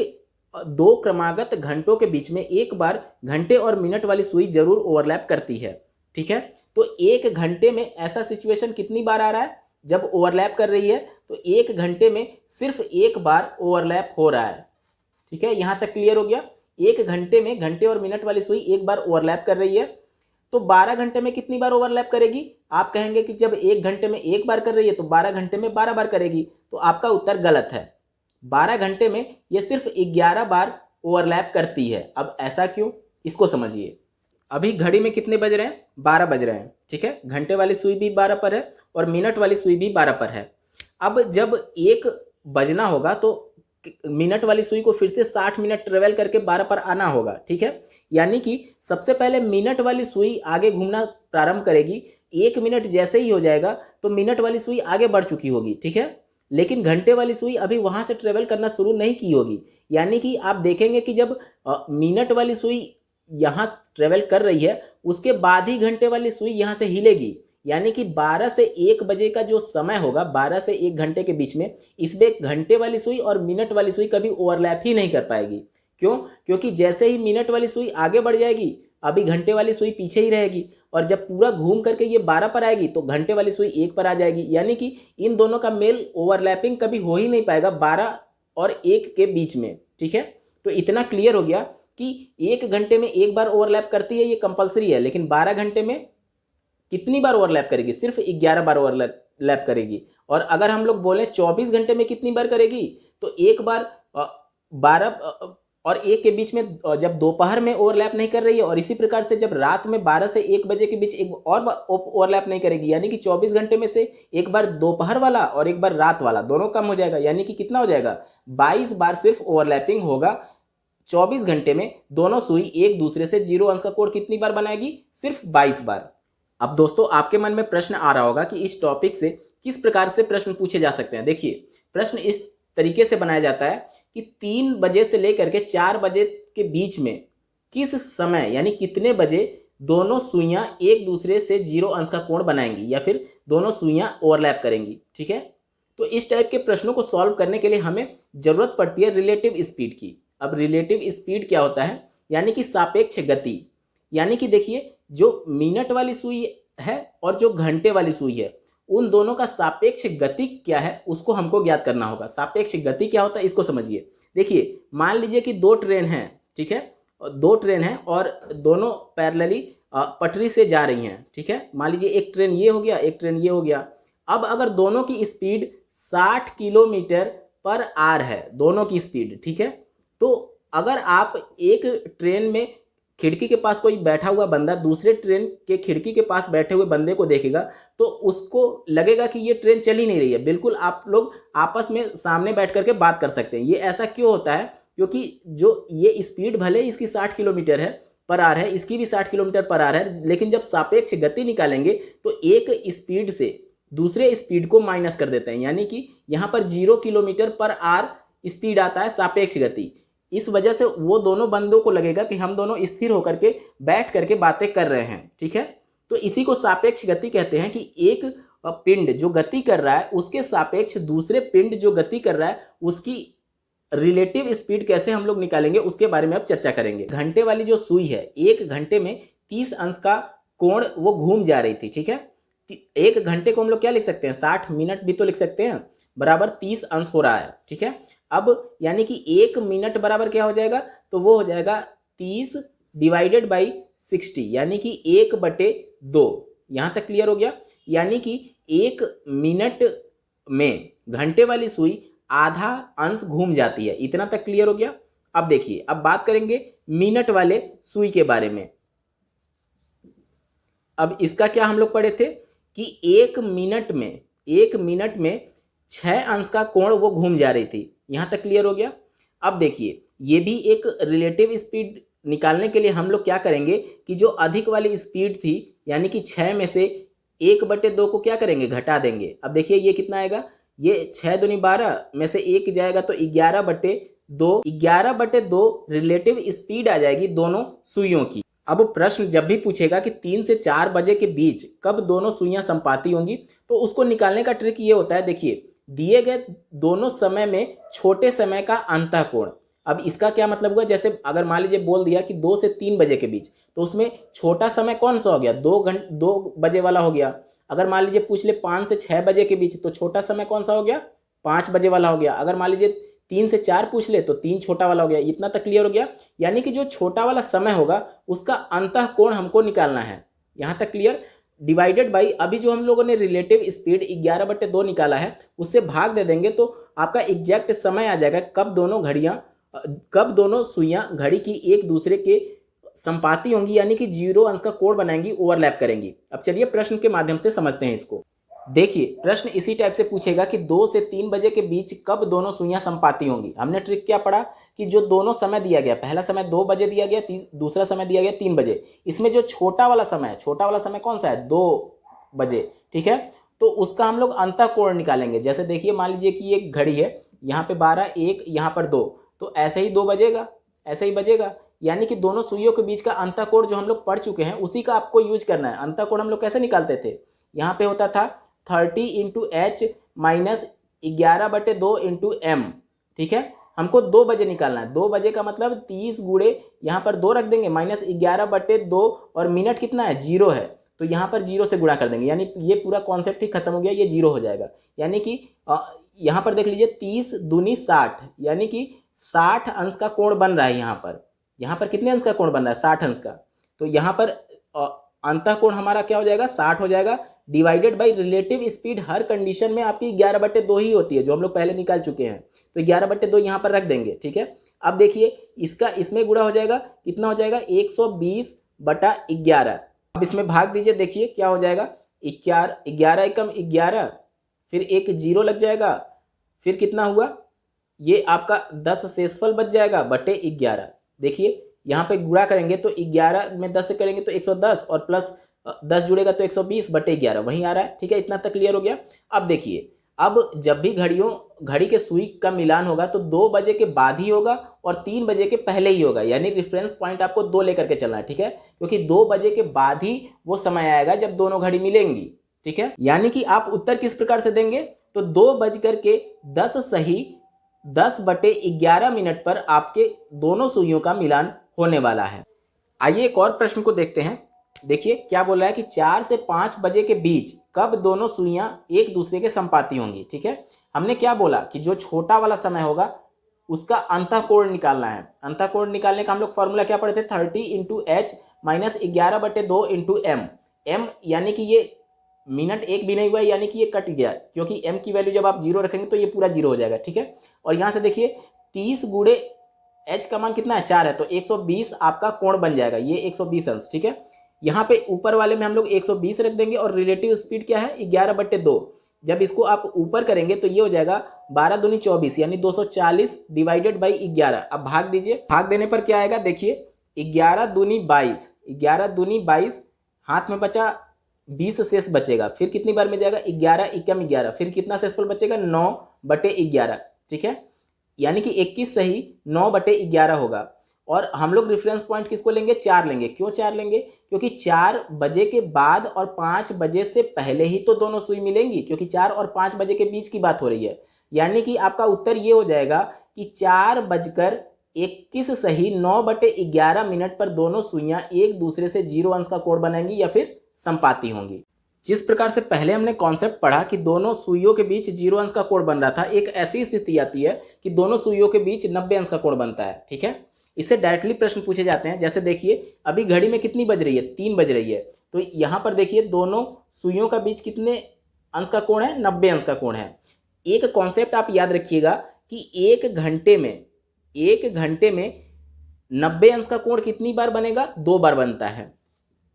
2 क्रमागत घंटों के बीच में एक बार घंटे और मिनट वाली सुई जरूर ओवरलैप करती है। ठीक है, तो एक घंटे में ऐसा सिचुएशन कितनी बार आ रहा है? जब ओवरलैप कर रही है तो एक घंटे में सिर्फ एक बार ओवरलैप हो रहा है। ठीक है, यहां तक क्लियर हो गया? एक घंटे में घंटे और मिनट वाली सुई एक बार ओवरलैप कर रही है, तो 12 घंटे में कितनी बार ओवरलैप करेगी? आप कहेंगे कि जब एक घंटे में एक बार कर रही है तो 12 घंटे में 12 बार करेगी, तो आपका उत्तर गलत है। 12 घंटे में ये सिर्फ 11 बार ओवरलैप करती है। अब ऐसा क्यों, इसको समझिए। अभी घड़ी में कितने बज रहे हैं? 12 बज रहे हैं। ठीक है, घंटे वाली सुई भी 12 पर है और मिनट वाली सुई भी 12 पर है। अब जब 1 बजना होगा तो मिनट वाली सुई को फिर से 60 मिनट ट्रेवल करके 12 पर आना होगा। ठीक है, यानी कि सबसे पहले मिनट वाली सुई आगे घूमना प्रारंभ करेगी। 1 मिनट जैसे ही हो जाएगा तो मिनट वाली सुई आगे बढ़ चुकी होगी। ठीक है, लेकिन घंटे वाली सुई अभी वहां से ट्रेवल करना शुरू नहीं की होगी। यानी कि आप देखेंगे कि जब मिनट वाली सुई यहाँ ट्रेवल कर रही है उसके बाद ही घंटे वाली सुई यहाँ से हिलेगी। यानी कि 12 से 1 बजे का जो समय होगा, 12 से 1 घंटे के बीच में, इसमें घंटे वाली सुई और मिनट वाली सुई कभी ओवरलैप ही नहीं कर पाएगी। क्यों? क्योंकि जैसे ही मिनट वाली सुई आगे बढ़ जाएगी अभी घंटे वाली सुई पीछे ही रहेगी, और जब पूरा घूम करके ये 12 पर आएगी तो घंटे वाली सुई 1 पर आ जाएगी। यानी कि इन दोनों का मेल ओवरलैपिंग कभी हो ही नहीं पाएगा 12 और 1 के बीच में। ठीक है, तो इतना क्लियर हो गया कि 1 घंटे में एक बार ओवरलैप करती है, ये कंपलसरी है, लेकिन 12 घंटे में कितनी बार ओवरलैप करेगी? सिर्फ 11 बार ओवरलैप करेगी। और अगर हम लोग बोले 24 घंटे में कितनी बार करेगी, तो एक बार 12 और 1 के बीच में जब दोपहर में ओवरलैप नहीं कर रही है, और इसी प्रकार से जब रात में 12 से 1 बजे के बीच एक और ओवरलैप नहीं करेगी, यानी कि 24 घंटे में से एक बार दोपहर वाला और एक बार रात वाला, दोनों कम हो जाएगा। यानी कि कितना हो जाएगा? 22 बार सिर्फ ओवरलैपिंग होगा 24 घंटे में। दोनों सुई एक दूसरे से 0 अंश का कोण कितनी बार बनाएगी? सिर्फ 22 बार। अब दोस्तों आपके मन में प्रश्न आ रहा होगा कि इस टॉपिक से किस प्रकार से प्रश्न पूछे जा सकते हैं। देखिए, प्रश्न इस तरीके से बनाया जाता है कि 3 बजे से लेकर के 4 बजे के बीच में किस समय यानी कितने बजे दोनों सुइयां एक दूसरे से 0 अंश का कोण बनाएंगी या फिर दोनों सुइयां ओवरलैप करेंगी। ठीक है, तो इस टाइप के प्रश्नों को सॉल्व करने के लिए हमें जरूरत पड़ती है रिलेटिव स्पीड की। अब रिलेटिव स्पीड क्या होता है? यानी कि सापेक्ष गति। यानी कि देखिए, जो मिनट वाली सुई है और जो घंटे वाली सुई है, उन दोनों का सापेक्ष गति क्या है उसको हमको ज्ञात करना होगा। सापेक्ष गति क्या होता है इसको समझिए। देखिए, मान लीजिए कि 2 ट्रेन हैं। ठीक है, 2 ट्रेन हैं और दोनों पैरेलली पटरी से जा रही हैं। ठीक है, मान लीजिए एक ट्रेन ये हो गया, एक ट्रेन ये हो गया। अब अगर दोनों की स्पीड 60 किलोमीटर पर आवर है, दोनों की स्पीड, ठीक है, तो अगर आप एक ट्रेन में खिड़की के पास कोई बैठा हुआ बंदा दूसरे ट्रेन के खिड़की के पास बैठे हुए बंदे को देखेगा तो उसको लगेगा कि ये ट्रेन चल ही नहीं रही है। बिल्कुल आप लोग आपस में सामने बैठ करके बात कर सकते हैं। ये ऐसा क्यों होता है? क्योंकि जो ये स्पीड भले इसकी 60 किलोमीटर है पर आवर है, इसकी भी 60 किलोमीटर पर आवर है, लेकिन जब सापेक्ष गति निकालेंगे तो एक स्पीड से दूसरे स्पीड को माइनस कर देते हैं। यानी कि यहाँ पर 0 किलोमीटर पर आवर स्पीड आता है सापेक्ष गति। इस वजह से वो दोनों बंदों को लगेगा कि हम दोनों स्थिर होकर के बैठ करके बातें कर रहे हैं। ठीक है, तो इसी को सापेक्ष गति कहते हैं कि एक पिंड जो गति कर रहा है उसके सापेक्ष दूसरे पिंड जो गति कर रहा है उसकी रिलेटिव स्पीड कैसे हम लोग निकालेंगे उसके बारे में अब चर्चा करेंगे। घंटे वाली जो सुई है, 1 घंटे में 30 अंश का कोण वो घूम जा रही थी। ठीक है, 1 घंटे को हम लोग क्या लिख सकते हैं? 60 मिनट भी तो लिख सकते हैं, बराबर 30 अंश हो रहा है। ठीक है, अब यानी कि 1 मिनट बराबर क्या हो जाएगा? तो वो हो जाएगा 30 डिवाइडेड बाई 60, यानी कि 1/2। यहां तक क्लियर हो गया? यानी कि 1 मिनट में घंटे वाली सुई आधा अंश घूम जाती है। इतना तक क्लियर हो गया? अब देखिए, अब बात करेंगे मिनट वाले सुई के बारे में। अब इसका क्या हम लोग पढ़े थे कि 1 मिनट में 6 अंश का कोण वो घूम जा रही थी। यहां तक क्लियर हो गया? अब देखिए, ये भी एक रिलेटिव स्पीड निकालने के लिए हम लोग क्या करेंगे कि जो अधिक वाली स्पीड थी, यानी कि 6 में से 1/2 को क्या करेंगे, घटा देंगे। अब देखिए ये कितना आएगा, ये 6 दूनी 12 में से 1 जाएगा तो 11/2, 11/2 रिलेटिव स्पीड आ जाएगी दोनों सुइयों की। अब प्रश्न जब भी पूछेगा कि 3 से 4 बजे के बीच कब दोनों सुइयां संपाती होंगी, तो उसको निकालने का ट्रिक ये होता है। देखिए दिए गए दोनों समय में छोटे समय का अंतःकोण। अब इसका क्या मतलब हुआ, जैसे अगर मान लीजिए बोल दिया कि 2 से 3 बजे के बीच, तो उसमें छोटा समय कौन सा हो गया, 2 बजे वाला हो गया। अगर मान लीजिए पूछ ले 5 से 6 बजे के बीच, तो छोटा समय कौन सा हो गया, 5 बजे वाला हो गया। अगर मान लीजिए 3 से 4 पूछ ले तो 3 छोटा वाला हो गया। इतना तक क्लियर हो गया। यानी कि जो छोटा वाला समय होगा उसका अंतःकोण हमको निकालना है। यहाँ तक क्लियर। डिवाइडेड बाई अभी जो हम लोगों ने रिलेटिव स्पीड 11/2 निकाला है, उससे भाग दे देंगे तो आपका एग्जैक्ट समय आ जाएगा कब दोनों सुइयां घड़ी की एक दूसरे के संपाती होंगी, यानी कि 0 अंश का कोण बनाएंगी, ओवरलैप करेंगी। अब चलिए प्रश्न के माध्यम से समझते हैं इसको। देखिए प्रश्न इसी टाइप से पूछेगा कि 2 से 3 बजे के बीच कब दोनों सुइयां संपाती होंगी। हमने ट्रिक क्या पढ़ा कि जो दोनों समय दिया गया, पहला समय 2 बजे दिया गया, दूसरा समय दिया गया 3 बजे। इसमें जो छोटा वाला समय कौन सा है, 2 बजे, ठीक है। तो उसका हम लोग अंतःकोण निकालेंगे। जैसे देखिए मान लीजिए कि एक घड़ी है, यहाँ पे 12, 1, यहाँ पर 2, तो ऐसे ही 2 बजेगा, ऐसे ही बजेगा। यानी कि दोनों सुइयों के बीच का अंतःकोण जो हम लोग पढ़ चुके हैं उसी का आपको यूज करना है। अंतःकोण हम लोग कैसे निकालते थे, यहाँ पे होता था 30 × h माइनस 11/2 × m, ठीक है। हमको 2 बजे निकालना है। 2 बजे का मतलब 30 गुणे यहाँ पर 2 रख देंगे, माइनस 11/2, और मिनट कितना है, 0 है, तो यहाँ पर 0 से गुणा कर देंगे। यानी ये पूरा कॉन्सेप्ट ही खत्म हो गया, ये 0 हो जाएगा। यानी कि यहाँ पर देख लीजिए 30 दूनी 60, यानी कि 60 अंश का कोण बन रहा है। यहाँ पर कितने अंश का कोण बन रहा है, 60 अंश का। तो यहाँ पर अंतःकोण हमारा क्या हो जाएगा, 60 हो जाएगा। Divided by relative speed her condition में आपकी 11/2 ही होती है, जो हम लोग पहले निकाल चुके हैं। तो 11/2 यहाँ पर रख देंगे, ठीक है। अब देखिए इसका इसमें गुणा हो जाएगा, कितना हो जाएगा, 120/11। अब इसमें भाग दीजिए, देखिए क्या हो जाएगा, 11 एकम 11, फिर एक 0 लग जाएगा, फिर कितना हुआ, ये आपका 10 शेषफल बच जाएगा बटे 11। देखिए यहाँ पे गुणा करेंगे तो 11 में 10 से करेंगे तो 110, और प्लस 10 जुड़ेगा तो 120/11 वहीं आ रहा है, ठीक है। इतना तक क्लियर हो गया। अब देखिए, अब जब भी घड़ी के सुई का मिलान होगा तो 2 बजे के बाद ही होगा और 3 बजे के पहले ही होगा। यानी रेफरेंस पॉइंट आपको 2 लेकर के चलना है, ठीक है, क्योंकि 2 बजे के बाद ही वो समय आएगा जब दोनों घड़ी मिलेंगी, ठीक है। यानी कि आप उत्तर किस प्रकार से देंगे, तो 2:10 सही 10/11 मिनट पर आपके दोनों सुइयों का मिलान होने वाला है। आइए एक और प्रश्न को देखते हैं। देखिए क्या बोल रहा है कि 4 से 5 बजे के बीच कब दोनों सुइयां एक दूसरे के संपाती होंगी, ठीक है। हमने क्या बोला कि जो छोटा वाला समय होगा उसका अंतःकोण निकालना है। अंतःकोण निकालने का हम लोग फॉर्मूला क्या पढ़े थे, 30 × h माइनस 11/2 × m। m यानी कि ये मिनट एक भी नहीं हुआ, यानी कि ये कट गया, क्योंकि m की वैल्यू जब आप 0 रखेंगे तो ये पूरा 0 हो जाएगा, ठीक है। और यहाँ से देखिए 30 गुणे h का मान कितना है, 4 है, तो 120 आपका कोण बन जाएगा, ये 120 अंश, ठीक है। यहाँ पे ऊपर वाले में हम लोग 120 रख देंगे, और रिलेटिव स्पीड क्या है, 11/2। जब इसको आप ऊपर करेंगे तो ये हो जाएगा 12 दूनी 24, यानी 240 डिवाइडेड बाई 11। अब भाग दीजिए, भाग देने पर क्या आएगा, देखिए 11 दूनी 22, 11 दूनी 22, हाथ में बचा 20 शेष बचेगा, फिर कितनी बार में जाएगा, 11 एकम 11, फिर कितना शेषफल बचेगा, 9/11, ठीक है। यानी कि 21 सही 9/11 होगा। और हम लोग रेफरेंस पॉइंट किसको लेंगे, 4 लेंगे। क्यों 4 लेंगे, क्योंकि 4 बजे के बाद और 5 बजे से पहले ही तो दोनों सुई मिलेंगी, क्योंकि 4 और 5 बजे के बीच की बात हो रही है। यानी कि आपका उत्तर ये हो जाएगा कि 4:21 सही 9/11 मिनट पर दोनों सुइयां एक दूसरे से 0 अंश का कोण बनाएंगी या फिर संपाती होंगी। जिस प्रकार से पहले हमने कॉन्सेप्ट पढ़ा कि दोनों सुइयों के बीच 0 अंश का कोण बन रहा था, एक ऐसी स्थिति आती है कि दोनों सुइयों के बीच 90 अंश का कोण बनता है, ठीक है। इससे डायरेक्टली प्रश्न पूछे जाते हैं। जैसे देखिए अभी घड़ी में कितनी बज रही है, 3 बज रही है, तो यहाँ पर देखिए दोनों सुइयों का बीच कितने अंश का कोण है, 90 अंश का कोण है। एक कॉन्सेप्ट आप याद रखिएगा कि एक घंटे में 90 अंश का कोण कितनी बार बनेगा, 2 बार बनता है।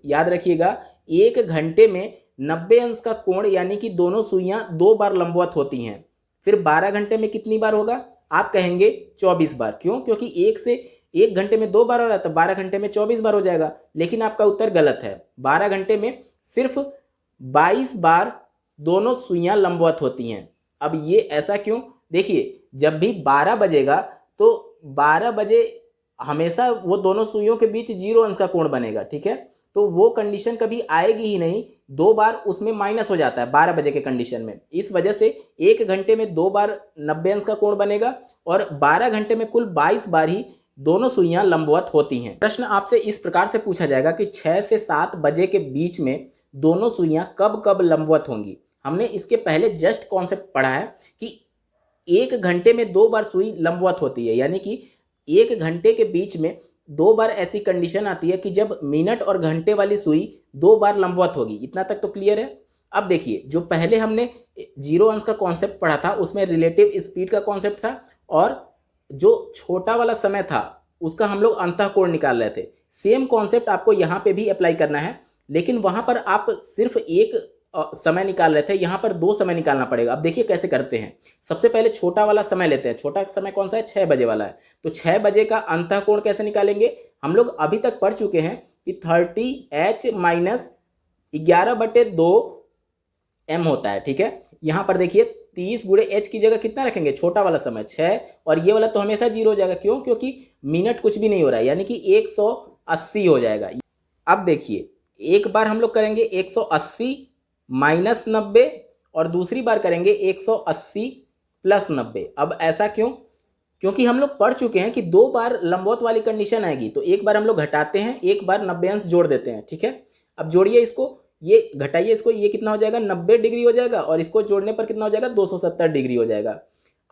याद रखिएगा, एक घंटे में 90 अंश का कोण यानी कि दोनों सुइयां 2 बार लंबवत होती हैं। फिर 12 घंटे में कितनी बार होगा, आप कहेंगे 24 बार। क्यों, क्योंकि एक घंटे में 2 बार हो रहा है, तो 12 घंटे में 24 बार हो जाएगा। लेकिन आपका उत्तर गलत है। 12 घंटे में सिर्फ 22 बार दोनों सुइयां लंबवत होती हैं। अब ये ऐसा क्यों? देखिए, जब भी 12 बजेगा तो 12 बजे हमेशा वो दोनों सुइयों के बीच 0 अंश का कोण बनेगा, ठीक है। तो वो कंडीशन कभी आएगी ही नहीं, 2 बार उसमें माइनस हो जाता है 12 बजे के कंडीशन में। इस वजह से 1 घंटे में 2 बार 90 अंश का कोण बनेगा और 12 घंटे में कुल 22 बार ही दोनों सुइयां लंबवत होती हैं। प्रश्न आपसे इस प्रकार से पूछा जाएगा कि 6 से 7 बजे के बीच में दोनों सुइयां कब कब लंबवत होंगी। हमने इसके पहले जस्ट कॉन्सेप्ट पढ़ा है कि 1 घंटे में 2 बार सुई लंबवत होती है, यानी कि 1 घंटे के बीच में 2 बार ऐसी कंडीशन आती है कि जब मिनट और घंटे वाली सुई 2 बार लंबवत होगी। इतना तक तो क्लियर है। अब देखिए, जो पहले हमने 0 अंश का कॉन्सेप्ट पढ़ा था उसमें रिलेटिव स्पीड का कॉन्सेप्ट था और जो छोटा वाला समय था उसका हम लोग अंतःकोण निकाल रहे थे। सेम कॉन्सेप्ट आपको यहाँ पे भी अप्लाई करना है, लेकिन वहाँ पर आप सिर्फ एक समय निकाल रहे थे, यहाँ पर 2 समय निकालना पड़ेगा। अब देखिए कैसे करते हैं। सबसे पहले छोटा वाला समय लेते हैं। छोटा समय कौन सा है? 6 बजे वाला है। तो 6 बजे का अंतःकोण कैसे निकालेंगे? हम लोग अभी तक पढ़ चुके हैं कि 30h माइनस 11/2 m होता है, ठीक है। यहाँ पर देखिए 30 गुणे h की जगह कितना रखेंगे? छोटा वाला समय 6 और ये वाला तो हमेशा 0 हो जाएगा। क्यों? क्योंकि मिनट कुछ भी नहीं हो रहा है, यानी कि 180 हो जाएगा। अब देखिए, एक बार हम लोग करेंगे 180 माइनस 90 और दूसरी बार करेंगे 180 प्लस 90। अब ऐसा क्यों? क्योंकि हम लोग पढ़ चुके हैं कि 2 बार लंबवत वाली कंडीशन आएगी, तो एक बार हम लोग घटाते हैं, एक बार 90 अंश जोड़ देते हैं, ठीक है। अब जोड़िए इसको, ये घटाइए इसको, ये कितना हो जाएगा? 90 डिग्री हो जाएगा और इसको जोड़ने पर कितना हो जाएगा? 270 डिग्री हो जाएगा।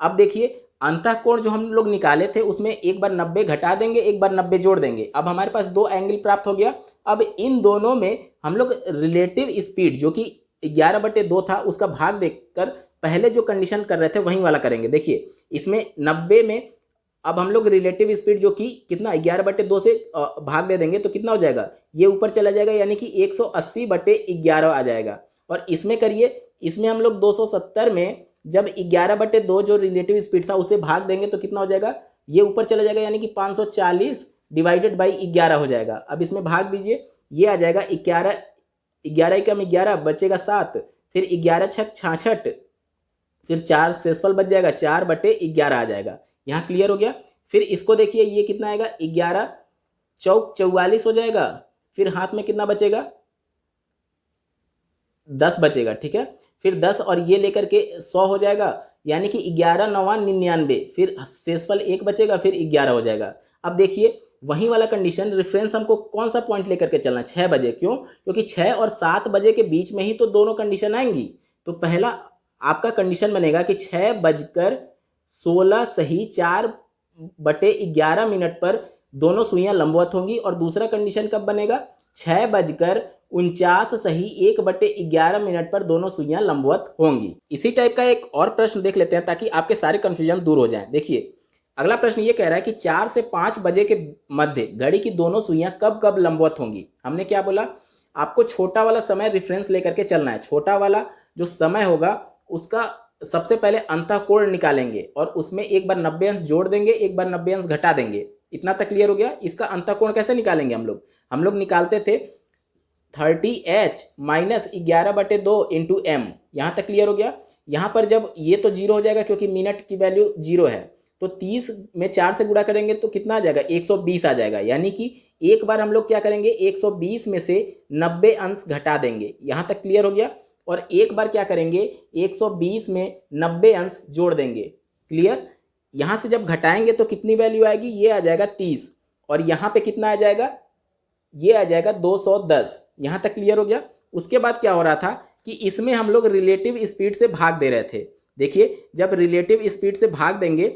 अब देखिए, अंतःकोण जो हम लोग निकाले थे उसमें एक बार 90 घटा देंगे, एक बार 90 जोड़ देंगे। अब हमारे पास 2 एंगल प्राप्त हो गया। अब इन दोनों में हम लोग रिलेटिव स्पीड जो कि 11/2 था उसका भाग देकर पहले जो कंडीशन कर रहे थे वहीं वाला करेंगे। देखिए, इसमें 90 में अब हम लोग रिलेटिव स्पीड जो कि कितना 11/2 से भाग दे देंगे तो कितना हो जाएगा? ये ऊपर चला जाएगा, यानी कि 180/11 आ जाएगा। और इसमें करिए, इसमें हम लोग 270 में जब 11/2 जो रिलेटिव स्पीड था उसे भाग देंगे तो कितना हो जाएगा? ये ऊपर चला जाएगा, यानी कि 540 डिवाइडेड बाई 11 हो जाएगा। अब इसमें भाग दीजिए, ये आ जाएगा 11, 11 कम 11 बचेगा 7, फिर 11 छक 66, फिर 4 शेषफल बच जाएगा, 4/11 आ जाएगा। यहाँ क्लियर हो गया। फिर इसको देखिए, ये कितना आएगा? 11 चौक 44 हो जाएगा। फिर हाथ में कितना बचेगा? 10 बचेगा, ठीक है। फिर 10 और ये लेकर के 100 हो जाएगा, यानी कि 11 9 99, फिर शेषफल 1 बचेगा, फिर 11 हो जाएगा। अब देखिए, वही वाला कंडीशन, रेफरेंस हमको कौन सा पॉइंट लेकर के चलना है? 6 बजे। क्यों? क्योंकि 6 और 7 बजे के बीच में ही तो दोनों कंडीशन आएंगी। तो पहला आपका कंडीशन बनेगा कि 6:16 सही 4/11 पर दोनों सुइयां लंबवत होंगी। और दूसरा कंडीशन कब बनेगा? 6:49 सही 1/11 पर दोनों सुइयां लंबवत होंगी। इसी टाइप का एक और प्रश्न देख लेते हैं ताकि आपके सारे कंफ्यूजन दूर हो जाएं। देखिए, अगला प्रश्न ये कह रहा है कि 4 से 5 बजे के मध्य घड़ी की दोनों सुइयां कब कब लंबवत होंगी। हमने क्या बोला? आपको छोटा वाला समय रेफरेंस लेकर के चलना है। छोटा वाला जो समय होगा उसका सबसे पहले अंतःकोण निकालेंगे और उसमें एक बार 90 अंश जोड़ देंगे, एक बार 90 अंश घटा देंगे। इतना तक क्लियर हो गया। इसका अंतःकोण कैसे निकालेंगे? हम लोग निकालते थे 30h माइनस 11/2 इंटू m। यहाँ तक क्लियर हो गया। यहाँ पर जब ये तो 0 हो जाएगा क्योंकि मिनट की वैल्यू 0 है, तो 30 में 4 से गुणा करेंगे तो कितना आ जाएगा? 120 आ जाएगा। यानी कि एक बार हम लोग क्या करेंगे? 120 में से 90 अंश घटा देंगे। यहाँ तक क्लियर हो गया। और एक बार क्या करेंगे? 120 में 90 अंश जोड़ देंगे। क्लियर? यहाँ से जब घटाएंगे तो कितनी वैल्यू आएगी? ये आ जाएगा 30 और यहाँ पे कितना आ जाएगा? ये आ जाएगा 210। यहाँ तक क्लियर हो गया। उसके बाद क्या हो रहा था कि इसमें हम लोग रिलेटिव स्पीड से भाग दे रहे थे। देखिए, जब रिलेटिव स्पीड से भाग देंगे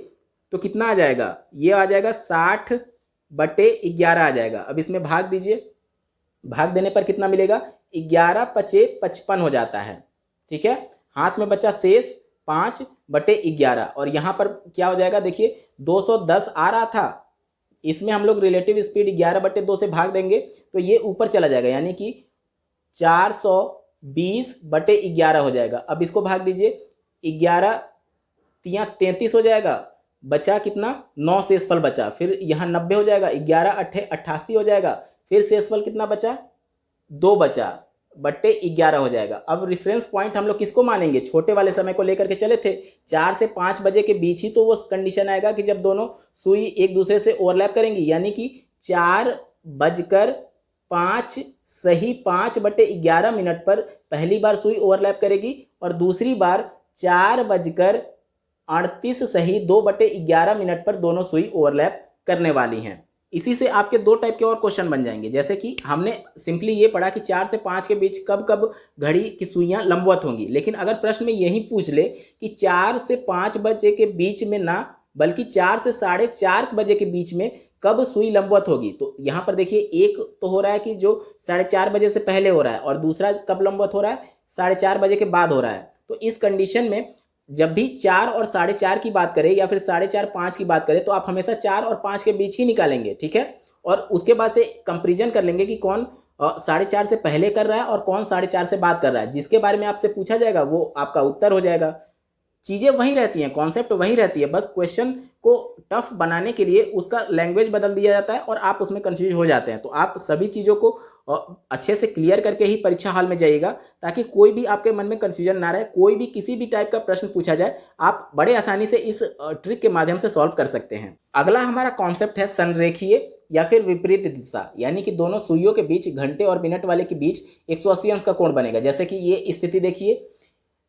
तो कितना आ जाएगा? ये आ जाएगा 60/11 आ जाएगा। अब इसमें भाग दीजिए, भाग देने पर कितना मिलेगा? 11×5 = 55 हो जाता है, ठीक है। हाथ में बचा शेष 5/11 और यहाँ पर क्या हो जाएगा? देखिए, 210 आ रहा था, इसमें हम लोग रिलेटिव स्पीड 11/2 से भाग देंगे तो ये ऊपर चला जाएगा, यानी कि 420/11 हो जाएगा। अब इसको भाग दीजिए, 11 × 33 हो जाएगा, बचा कितना? 9 शेषफल बचा। फिर यहाँ 90 हो जाएगा, 11 × 8 = 88 हो जाएगा। फिर शेषफल कितना बचा? 2 बचा, बट्टे 11 हो जाएगा। अब रेफरेंस पॉइंट हम लोग किसको मानेंगे, छोटे वाले समय को लेकर के चले थे, 4 से 5 बजे के बीच ही तो वो कंडीशन आएगा कि जब दोनों सुई एक दूसरे से ओवरलैप करेंगी, यानी कि 4:05 सही 5/11 पर पहली बार सुई ओवरलैप करेगी और दूसरी बार 4:38 सही 2/11 पर दोनों सुई ओवरलैप करने वाली हैं। इसी से आपके दो टाइप के और क्वेश्चन बन जाएंगे, जैसे कि हमने सिंपली ये पढ़ा कि 4 से 5 के बीच कब कब घड़ी की सुइयां लंबवत होंगी, लेकिन अगर प्रश्न में यही पूछ ले कि 4 से 5 बजे के बीच में ना, बल्कि 4 से 4:30 बजे के बीच में कब सुई लंबवत होगी, तो यहाँ पर देखिए एक तो हो रहा है कि जो 4:30 बजे से पहले हो रहा है और दूसरा कब लंबवत हो रहा है, 4:30 बजे के बाद हो रहा है। तो इस कंडीशन में जब भी 4 और 4:30 की बात करें या फिर 4:30-5 की बात करें तो आप हमेशा 4 और 5 के बीच ही निकालेंगे, ठीक है, और उसके बाद से कंपेरिजन कर लेंगे कि कौन 4:30 से पहले कर रहा है और कौन 4:30 से बाद कर रहा है। जिसके बारे में आपसे पूछा जाएगा वो आपका उत्तर हो जाएगा। चीज़ें वही रहती हैं, कॉन्सेप्ट वही रहती है, बस क्वेश्चन को टफ बनाने के लिए उसका लैंग्वेज बदल दिया जाता है और आप उसमें कंफ्यूज हो जाते हैं। तो आप सभी चीज़ों को अच्छे से क्लियर करके ही परीक्षा हॉल में जाइएगा, ताकि कोई भी आपके मन में कंफ्यूजन ना रहे। कोई भी किसी भी टाइप का प्रश्न पूछा जाए आप बड़े आसानी से इस ट्रिक के माध्यम से सॉल्व कर सकते हैं। अगला हमारा कॉन्सेप्ट है संरेखीय या फिर विपरीत दिशा, यानी कि दोनों सुइयों के बीच, घंटे और मिनट वाले के बीच 180 अंश का कोण बनेगा। जैसे कि ये स्थिति देखिए,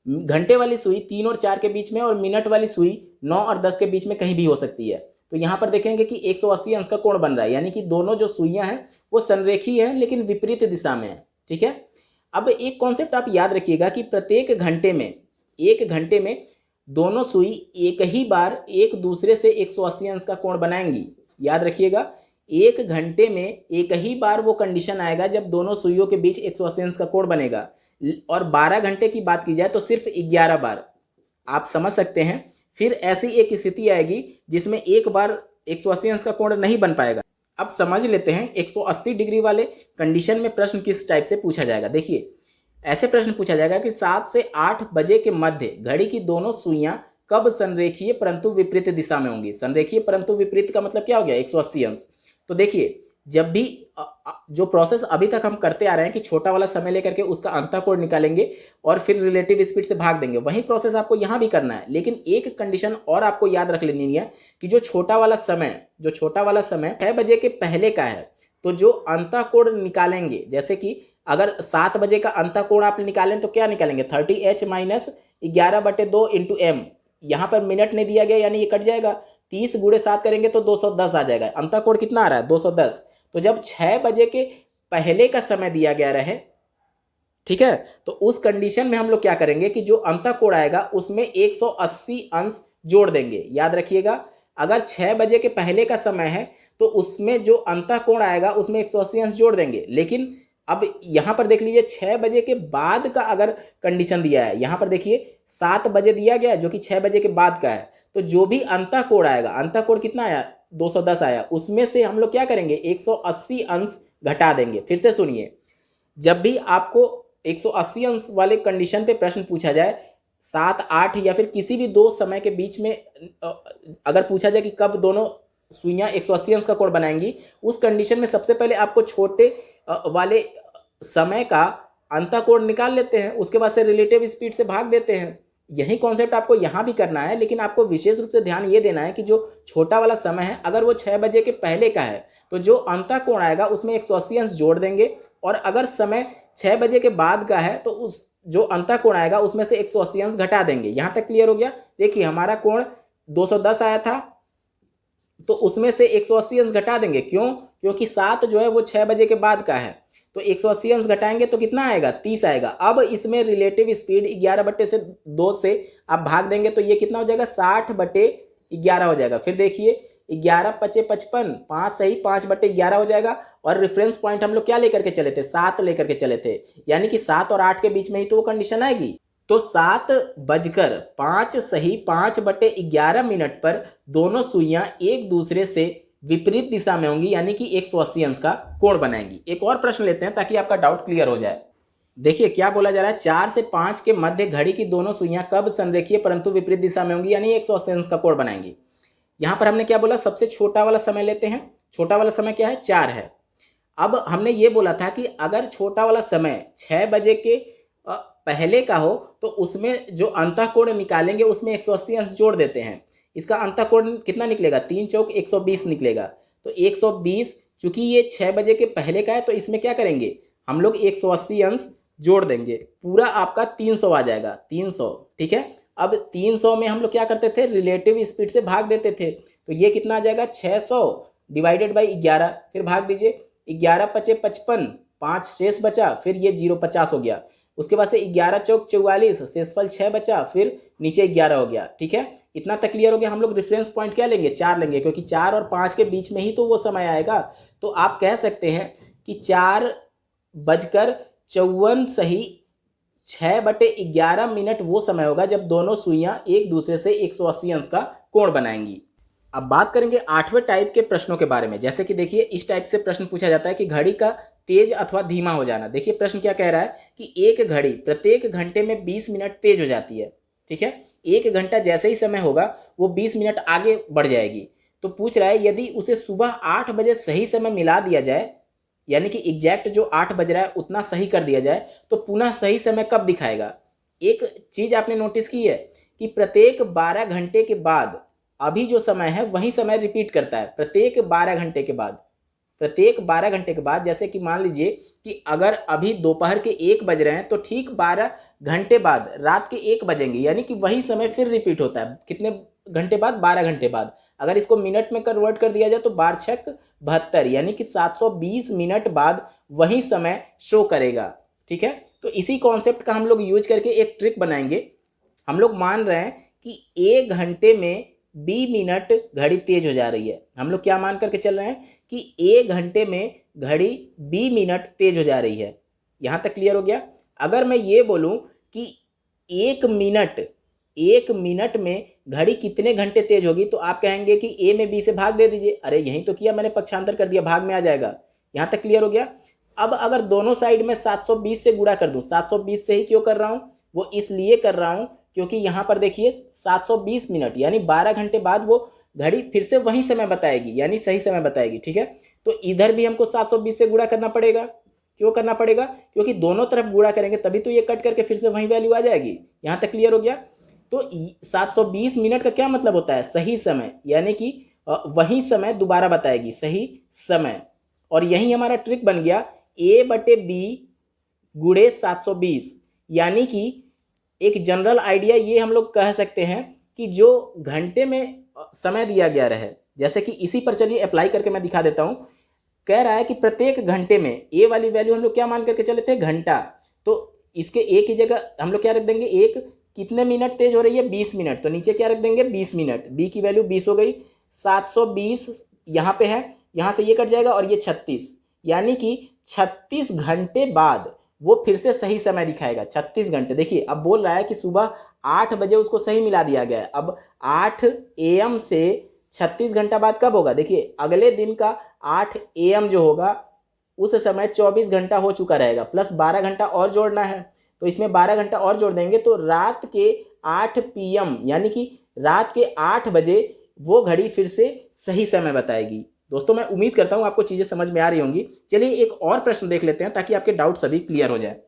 घंटे वाली सुई 3 और 4 के बीच में और मिनट वाली सुई 9 और 10 के बीच में कहीं भी हो सकती है। तो यहाँ पर देखेंगे कि 180 अंश का कोण बन रहा है, यानी कि दोनों जो सुइयां हैं वो संरेखीय हैं लेकिन विपरीत दिशा में है, ठीक है। अब एक कॉन्सेप्ट आप याद रखिएगा कि प्रत्येक घंटे में, एक घंटे में दोनों सुई एक ही बार एक दूसरे से 180 अंश का कोण बनाएंगी। याद रखिएगा, एक घंटे में एक ही बार वो कंडीशन आएगा जब दोनों सुइयों के बीच 180 अंश का कोण बनेगा, और 12 घंटे की बात की जाए तो सिर्फ 11 बार। आप समझ सकते हैं, फिर ऐसी एक स्थिति आएगी जिसमें एक बार 180 अंश का कोण नहीं बन पाएगा। अब समझ लेते हैं 180 डिग्री वाले कंडीशन में प्रश्न किस टाइप से पूछा जाएगा। देखिए, ऐसे प्रश्न पूछा जाएगा कि 7 से 8 बजे के मध्य घड़ी की दोनों सुइयां कब संरेखीय परंतु विपरीत दिशा में होंगी। संरेखीय परंतु विपरीत का मतलब क्या हो गया, 180 अंश। तो देखिए, जब भी जो प्रोसेस अभी तक हम करते आ रहे हैं कि छोटा वाला समय लेकर के उसका अंतःकोण निकालेंगे और फिर रिलेटिव स्पीड से भाग देंगे, वही प्रोसेस आपको यहाँ भी करना है। लेकिन एक कंडीशन और आपको याद रख लेनी है कि जो छोटा वाला समय 6 बजे के पहले का है, तो जो अंतःकोण निकालेंगे, जैसे कि अगर 7 बजे का अंतःकोण आप निकालें तो क्या निकालेंगे, 30h - 11/2 × m। यहाँ पर मिनट नहीं दिया गया यानी ये कट जाएगा, 30 × 7 करेंगे तो 210 आ जाएगा। अंतःकोण कितना आ रहा है, 210। तो जब 6 बजे के पहले का समय दिया गया रहे, ठीक है, तो उस कंडीशन में हम लोग क्या करेंगे कि जो अंतःकोण आएगा उसमें 180 अंश जोड़ देंगे। याद रखिएगा, अगर 6 बजे के पहले का समय है तो उसमें जो अंतःकोण आएगा उसमें 180 अंश जोड़ देंगे। लेकिन अब यहां पर देख लीजिए, 6 बजे के बाद का अगर कंडीशन दिया है, यहां पर देखिए 7 बजे दिया गया जो कि 6 बजे के बाद का है, तो जो भी अंतःकोण आएगा, अंतःकोण कितना आया, 210 आया, उसमें से हम लोग क्या करेंगे, 180 अंश घटा देंगे। फिर से सुनिए, जब भी आपको 180 अंश वाले कंडीशन पे प्रश्न पूछा जाए, 7, 8 या फिर किसी भी दो समय के बीच में अगर पूछा जाए कि कब दोनों सुइयां 180 अंश का कोण बनाएंगी, उस कंडीशन में सबसे पहले आपको छोटे वाले समय का अंतःकोण निकाल लेते हैं, उसके बाद से रिलेटिव स्पीड से भाग देते हैं। यही कॉन्सेप्ट आपको यहाँ भी करना है, लेकिन आपको विशेष रूप से ध्यान ये देना है कि जो छोटा वाला समय है अगर वो 6 बजे के पहले का है तो जो अंतःकोण आएगा उसमें 180 अंश जोड़ देंगे, और अगर समय 6 बजे के बाद का है तो उस जो अंतःकोण आएगा उसमें से 180 अंश घटा देंगे। यहाँ तक क्लियर हो गया। देखिए, हमारा कोण 210 आया था तो उसमें से 180 अंश घटा देंगे। क्यों? क्योंकि 7 जो है वो 6 बजे के बाद का है, तो 180 अंश घटाएंगे तो कितना आएगा, 30 आएगा। अब इसमें रिलेटिव स्पीड 11/2 से आप भाग देंगे तो ये कितना हो जाएगा, 60/11 हो जाएगा। फिर देखिए, 11 × 5 = 55, 5 सही 5/11 हो जाएगा। और रेफरेंस पॉइंट हम लोग क्या लेकर के चले थे, 7 लेकर के चले थे, यानी कि 7 और 8 के बीच में ही तो वो कंडीशन आएगी। तो 7:05 सही 5/11 पर दोनों सुइयां एक दूसरे से विपरीत दिशा में होंगी, यानी कि 180 अंश का कोण बनाएंगी। एक और प्रश्न लेते हैं ताकि आपका डाउट क्लियर हो जाए। देखिए क्या बोला जा रहा है, 4 से 5 के मध्य घड़ी की दोनों सुइयां कब संरेखीय परंतु विपरीत दिशा में होंगी, यानी 180 अंश का कोण बनाएंगी। यहां पर हमने क्या बोला, सबसे छोटा वाला समय लेते हैं। छोटा वाला समय क्या है, 4 है। अब हमने ये बोला था कि अगर छोटा वाला समय 6 बजे के पहले का हो तो उसमें जो अंतःकोण निकालेंगे उसमें 180 अंश जोड़ देते हैं। इसका अंतःकोण कितना निकलेगा, 3 चौक 120 निकलेगा। तो 120, चूंकि ये 6 बजे के पहले का है तो इसमें क्या करेंगे, हम लोग 180 अंश जोड़ देंगे, पूरा आपका 300 आ जाएगा, 300। ठीक है, अब 300 में हम लोग क्या करते थे, रिलेटिव स्पीड से भाग देते थे। तो ये कितना आ जाएगा, 600 डिवाइडेड बाई 11, फिर भाग दीजिए, 11 पचे 55, 5 शेष बचा, फिर ये 0 50 हो गया। उसके बाद से 11 चौक 44, शेषफल 6 बचा, फिर नीचे 11 हो गया। ठीक है, इतना तक क्लियर हो गया। हम लोग रेफरेंस पॉइंट क्या लेंगे, 4 लेंगे, क्योंकि 4 और 5 के बीच में ही तो वो समय आएगा। तो आप कह सकते हैं कि 4:54 सही 6/11 वो समय होगा जब दोनों सुइयां एक दूसरे से 180 अंश का कोण बनाएंगी। अब बात करेंगे 8वें टाइप के प्रश्नों के बारे में। जैसे कि देखिए, इस टाइप से प्रश्न पूछा जाता है कि घड़ी का तेज अथवा धीमा हो जाना। देखिए प्रश्न क्या कह रहा है कि एक घड़ी प्रत्येक घंटे में 20 मिनट तेज हो जाती है। ठीक है, 1 घंटा जैसे ही समय होगा वो 20 मिनट आगे बढ़ जाएगी। तो पूछ रहा है यदि उसे सुबह 8 बजे सही समय मिला दिया जाए, यानी कि एग्जैक्ट जो 8 बज रहा है उतना सही कर दिया जाए, तो पुनः सही समय कब दिखाएगा। एक चीज आपने नोटिस की है कि प्रत्येक 12 घंटे के बाद अभी जो समय है वही समय रिपीट करता है। प्रत्येक 12 घंटे के बाद, प्रत्येक 12 घंटे के बाद, जैसे कि मान लीजिए कि अगर अभी दोपहर के 1 बज रहे हैं तो ठीक 12 घंटे बाद रात के 1 बजेंगे, यानी कि वही समय फिर रिपीट होता है। कितने घंटे बाद, 12 घंटे बाद। अगर इसको मिनट में कन्वर्ट कर दिया जाए तो 12 छक 72, यानी कि 720 मिनट बाद वही समय शो करेगा। ठीक है, तो इसी कॉन्सेप्ट का हम लोग यूज करके एक ट्रिक बनाएंगे। हम लोग मान रहे हैं कि 1 घंटे में 20 मिनट घड़ी तेज हो जा रही है। हम लोग क्या मान करके चल रहे हैं कि 1 घंटे में घड़ी 20 मिनट तेज हो जा रही है। यहाँ तक क्लियर हो गया। अगर मैं ये बोलूँ कि 1 मिनट में घड़ी कितने घंटे तेज होगी, तो आप कहेंगे कि ए में बी से भाग दे दीजिए। अरे यही तो किया मैंने, पक्षांतर कर दिया, भाग में आ जाएगा। यहाँ तक क्लियर हो गया। अब अगर दोनों साइड में 720 से गुणा कर दूं, 720 से ही क्यों कर रहा हूं, वो इसलिए कर रहा हूं क्योंकि यहाँ पर देखिए 720 मिनट यानी 12 घंटे बाद वो घड़ी फिर से वही समय बताएगी, यानी सही समय बताएगी। ठीक है, तो इधर भी हमको 720 से गुणा करना पड़ेगा। क्यों करना पड़ेगा, क्योंकि दोनों तरफ गुणा करेंगे तभी तो ये कट करके फिर से वही वैल्यू आ जाएगी। यहाँ तक क्लियर हो गया। तो 720 मिनट का क्या मतलब होता है, सही समय, यानी कि वही समय दोबारा बताएगी, सही समय। और यही हमारा ट्रिक बन गया, A/B गुणे 720, यानी कि एक जनरल आइडिया ये हम लोग कह सकते हैं कि जो घंटे में समय दिया गया रहे, जैसे कि इसी पर चलिए अप्लाई करके मैं दिखा देता हूं। कह रहा है कि प्रत्येक घंटे में ए वाली वैल्यू हम लोग क्या मान करके चले थे, घंटा। तो इसके ए की जगह हम लोग क्या रख देंगे, एक कितने मिनट तेज हो रही है, 20 मिनट, तो नीचे क्या रख देंगे, 20 मिनट। बी की वैल्यू 20 हो गई, 720 यहाँ पे है, यहाँ से ये कट जाएगा और ये 36, यानी कि 36 घंटे बाद वो फिर से सही समय दिखाएगा। 36 घंटे। देखिए अब बोल रहा है कि सुबह 8 बजे उसको सही मिला दिया गया है। अब 8 AM से 36 घंटा बाद कब होगा, देखिए अगले दिन का 8 AM जो होगा उस समय 24 घंटा हो चुका रहेगा, प्लस 12 घंटा और जोड़ना है। तो इसमें 12 घंटा और जोड़ देंगे तो रात के 8 PM यानी कि रात के 8 बजे वो घड़ी फिर से सही समय बताएगी। दोस्तों मैं उम्मीद करता हूं आपको चीजें समझ में आ रही होंगी। चलिए एक और प्रश्न देख लेते हैं ताकि आपके डाउट सभी क्लियर हो जाए।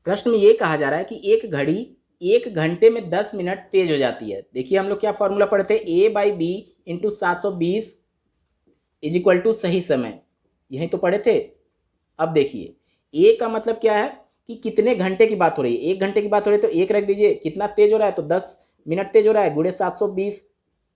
प्रश्न में ये कहा जा रहा है कि एक घड़ी 1 घंटे में 10 मिनट तेज हो जाती है। देखिए हम लोग क्या फॉर्मूला पढ़ते हैं, A/B × 720 = सही समय, यही तो पढ़े थे। अब देखिए ए का मतलब क्या है कि कितने घंटे की बात हो रही है, 1 घंटे की बात हो रही है तो 1 रख दीजिए, कितना तेज हो रहा है तो 10 मिनट तेज हो रहा है, गुणे 720,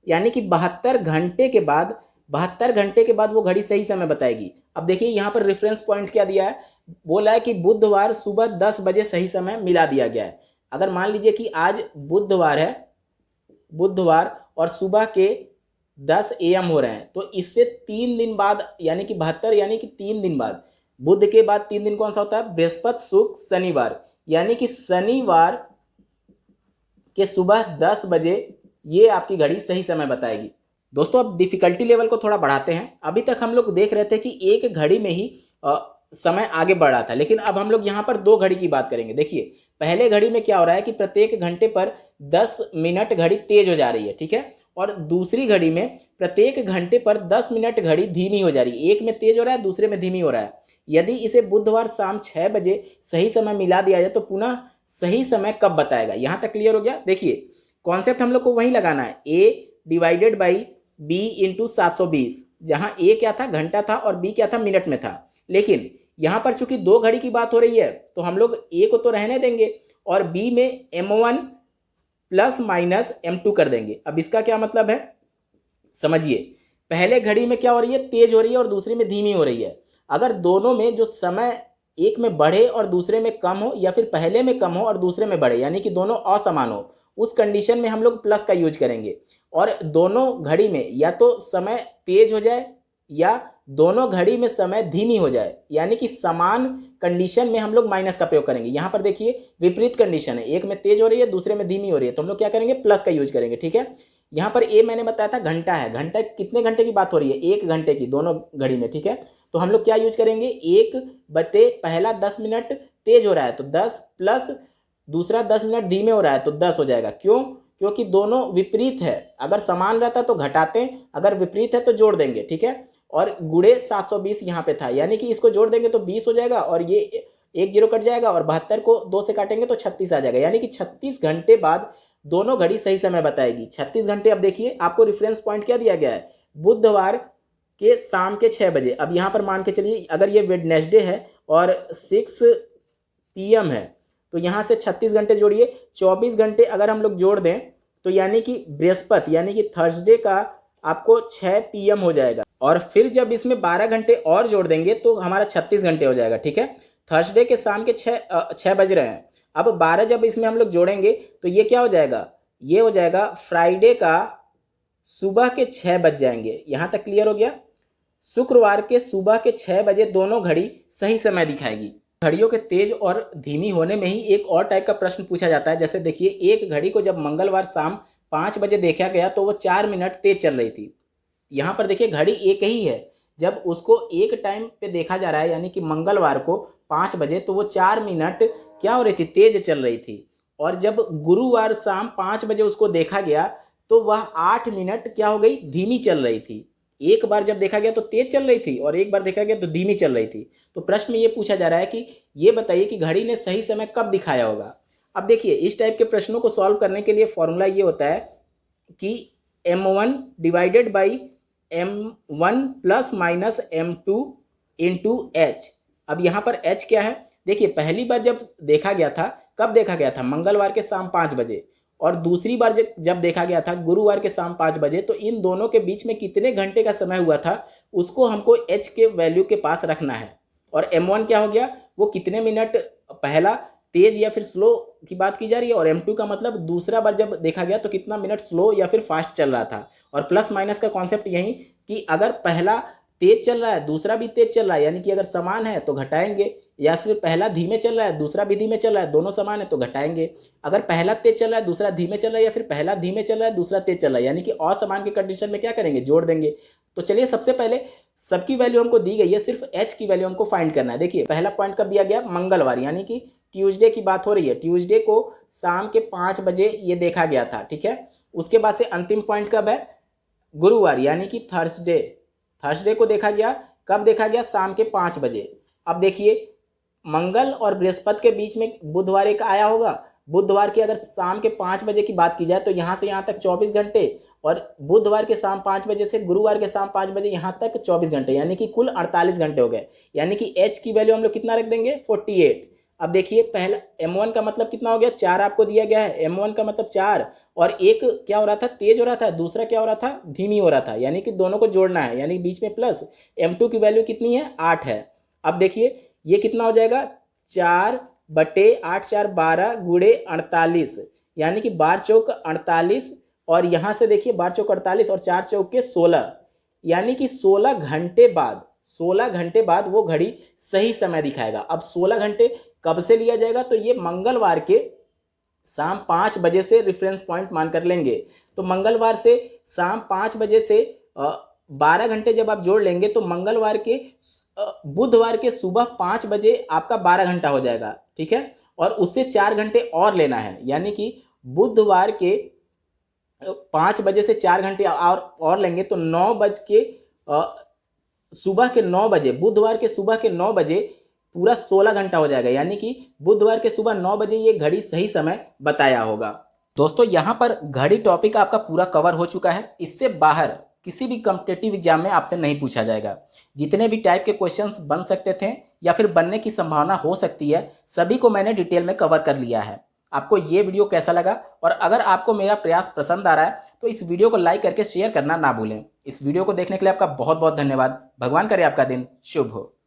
यानी कि 72 घंटे के बाद, 72 घंटे के बाद वो घड़ी सही समय बताएगी। अब देखिए यहाँ पर रेफरेंस पॉइंट क्या दिया है, बोला है कि बुधवार सुबह 10 बजे सही समय मिला दिया गया है। अगर मान लीजिए कि आज बुधवार है, बुधवार और सुबह के 10 AM हो रहे हैं, तो इससे 3 दिन बाद यानी कि 72, यानी कि 3 दिन बाद, बुध के बाद 3 दिन कौन सा होता है, बृहस्पति शुक्र शनिवार, यानी कि शनिवार के सुबह 10 बजे ये आपकी घड़ी सही समय बताएगी। दोस्तों अब डिफिकल्टी लेवल को थोड़ा बढ़ाते हैं। अभी तक हम लोग देख रहे थे कि एक घड़ी में ही समय आगे बढ़ रहा था, लेकिन अब हम लोग यहाँ पर 2 घड़ी की बात करेंगे। देखिए पहले घड़ी में क्या हो रहा है कि प्रत्येक घंटे पर 10 मिनट घड़ी तेज हो जा रही है, ठीक है, और दूसरी घड़ी में प्रत्येक घंटे पर 10 मिनट घड़ी धीमी हो जा रही है। एक में तेज हो रहा है, दूसरे में धीमी हो रहा है। यदि इसे बुधवार शाम 6 बजे सही समय मिला दिया जाए तो पुनः सही समय कब बताएगा। यहाँ तक क्लियर हो गया। देखिए कॉन्सेप्ट हम लोग को वही लगाना है, a divided by b into 720, जहाँ a क्या था घंटा था और b क्या था मिनट में था। लेकिन यहाँ पर चूंकि दो घड़ी की बात हो रही है तो हम लोग a को तो रहने देंगे और b में m1 प्लस माइनस m2 कर देंगे। अब इसका क्या मतलब है समझिए, पहले घड़ी में क्या हो रही है, तेज हो रही है और दूसरी में धीमी हो रही है। अगर दोनों में जो समय एक में बढ़े और दूसरे में कम हो, या फिर पहले में कम हो और दूसरे में बढ़े, यानी कि दोनों असमान हो, उस कंडीशन में हम लोग प्लस का यूज करेंगे। और दोनों घड़ी में या तो समय तेज हो जाए या दोनों घड़ी में समय धीमी हो जाए, यानी कि समान कंडीशन में हम लोग माइनस का प्रयोग करेंगे। यहाँ पर देखिए विपरीत कंडीशन है, एक में तेज हो रही है दूसरे में धीमी हो रही है, तो हम लोग क्या करेंगे प्लस का यूज करेंगे। ठीक है, यहाँ पर ए मैंने बताया था घंटा है, घंटा कितने घंटे की बात हो रही है, 1 घंटे की दोनों घड़ी में। ठीक है, तो हम लोग क्या यूज करेंगे, 1/, पहला 10 मिनट तेज हो रहा है तो 10 प्लस दूसरा 10 मिनट धीमे हो रहा है तो 10 हो जाएगा। क्यों, क्योंकि दोनों विपरीत है, अगर समान रहता तो घटाते, अगर विपरीत है तो जोड़ देंगे। ठीक है, और गुणे 720 यहाँ पे था, यानी कि इसको जोड़ देंगे तो 20 हो जाएगा और ये 1 जीरो कट जाएगा और 72 को 2 से काटेंगे तो 36 आ जाएगा, यानी कि 36 घंटे बाद दोनों घड़ी सही समय बताएगी। 36 घंटे। अब देखिए आपको रेफरेंस पॉइंट क्या दिया गया है, बुधवार के शाम के 6 बजे। अब यहाँ पर मान के चलिए अगर ये वेडनेसडे है और 6 PM है तो यहाँ से 36 घंटे जोड़िए, 24 घंटे अगर हम लोग जोड़ दें तो यानी कि बृहस्पति यानी कि थर्सडे का आपको 6 PM हो जाएगा। और फिर जब इसमें 12 घंटे और जोड़ देंगे तो हमारा 36 घंटे हो जाएगा। ठीक है, थर्सडे के शाम के 6 बज रहे हैं। अब 12 जब इसमें हम लोग जोड़ेंगे तो ये क्या हो जाएगा, ये हो जाएगा फ्राइडे का सुबह के 6 बज जाएंगे। यहाँ तक क्लियर हो गया। शुक्रवार के सुबह के 6 बजे दोनों घड़ी सही समय दिखाएगी। घड़ियों के तेज और धीमी होने में ही एक और टाइप का प्रश्न पूछा जाता है। जैसे देखिए एक घड़ी को जब मंगलवार शाम 5 बजे देखा गया तो वो 4 मिनट तेज चल रही थी। यहाँ पर देखिए घड़ी एक ही है, जब उसको एक टाइम पे देखा जा रहा है यानी कि मंगलवार को 5 बजे तो वो 4 मिनट क्या हो रही थी, तेज चल रही थी। और जब गुरुवार शाम 5 बजे उसको देखा गया तो वह 8 मिनट क्या हो गई, धीमी चल रही थी। एक बार जब देखा गया तो तेज चल रही थी और एक बार देखा गया तो धीमी चल रही थी। तो प्रश्न में ये पूछा जा रहा है कि ये बताइए कि घड़ी ने सही समय कब दिखाया होगा। अब देखिए इस टाइप के प्रश्नों को सॉल्व करने के लिए फॉर्मूला ये होता है कि m1 divided by m1 plus minus m2 into h। अब यहाँ पर h क्या है, देखिए पहली बार जब देखा गया था, कब देखा गया था, मंगलवार के शाम 5 बजे, और दूसरी बार जब देखा गया था गुरुवार के शाम 5 बजे, तो इन दोनों के बीच में कितने घंटे का समय हुआ था उसको हमको h के वैल्यू के पास रखना है। और m1 क्या हो गया, वो कितने मिनट पहला तेज या फिर स्लो की बात की जा रही है, और m2 का मतलब दूसरा बार जब देखा गया तो कितना मिनट स्लो या फिर फास्ट चल रहा था। और प्लस माइनस का कॉन्सेप्ट यही कि अगर पहला तेज चल रहा है दूसरा भी तेज चल रहा है, यानी कि अगर समान है तो घटाएंगे, या फिर पहला धीमे चल रहा है दूसरा भी धीमे चल रहा है, दोनों समान है तो घटाएंगे। अगर पहला तेज चल रहा है दूसरा धीमे चल रहा है, या फिर पहला धीमे चल रहा है दूसरा तेज चल रहा है, यानी कि असमान की कंडीशन में क्या करेंगे, जोड़ देंगे। तो चलिए सबसे पहले सबकी वैल्यू हमको दी गई है, सिर्फ h की वैल्यू हमको फाइंड करना है। देखिए पहला पॉइंट कब दिया गया, मंगलवार, यानी कि ट्यूसडे की बात हो रही है। ट्यूसडे को शाम के 5 बजे ये देखा गया था। ठीक है, उसके बाद से अंतिम पॉइंट कब है, गुरुवार, यानी कि थर्सडे। थर्सडे को देखा गया, कब देखा गया, शाम के 5 बजे। अब देखिए मंगल और बृहस्पति के बीच में बुधवार एक आया होगा। बुधवार की अगर शाम के 5 बजे की बात की जाए तो यहाँ से यहाँ तक 24 घंटे, और बुधवार के शाम 5 बजे से गुरुवार के शाम 5 बजे यहाँ तक 24 घंटे, यानी कि कुल 48 घंटे हो गए। यानी कि h की वैल्यू हम लोग कितना रख देंगे, 48। अब देखिए पहला m1 का मतलब कितना हो गया, 4 आपको दिया गया है, m1 का मतलब 4, और एक क्या हो रहा था, तेज हो रहा था, दूसरा क्या हो रहा था, धीमी हो रहा था, यानी कि दोनों को जोड़ना है, यानी बीच में प्लस। m2 की वैल्यू कितनी है, 8 है। अब देखिए ये कितना हो जाएगा, 4/8 4 12 गुणे 48, यानी कि 12 चौक 48, और यहाँ से देखिए 12 चौक 48 और 4 चौक के 16, यानी कि 16 घंटे बाद वो घड़ी सही समय दिखाएगा। अब 16 घंटे कब से लिया जाएगा, तो ये मंगलवार के शाम 5 बजे से रेफरेंस पॉइंट मान कर लेंगे। तो मंगलवार से शाम 5 बजे से 12 घंटे जब आप जोड़ लेंगे तो मंगलवार के बुधवार के सुबह 5 बजे आपका 12 घंटा हो जाएगा। ठीक है, और उससे 4 घंटे और लेना है, यानी कि बुधवार के 5 बजे से 4 घंटे और लेंगे तो 9 बज के सुबह के 9 बजे, बुधवार के सुबह के 9 बजे पूरा 16 घंटा हो जाएगा, यानी कि बुधवार के सुबह 9 बजे ये घड़ी सही समय बताया होगा। दोस्तों यहाँ पर घड़ी टॉपिक आपका पूरा कवर हो चुका है। इससे बाहर किसी भी कॉम्पिटिटिव एग्जाम में आपसे नहीं पूछा जाएगा। जितने भी टाइप के क्वेश्चंस बन सकते थे या फिर बनने की संभावना हो सकती है, सभी को मैंने डिटेल में कवर कर लिया है। आपको ये वीडियो कैसा लगा, और अगर आपको मेरा प्रयास पसंद आ रहा है तो इस वीडियो को लाइक करके शेयर करना ना भूलें। इस वीडियो को देखने के लिए आपका बहुत बहुत धन्यवाद। भगवान करे आपका दिन शुभ हो।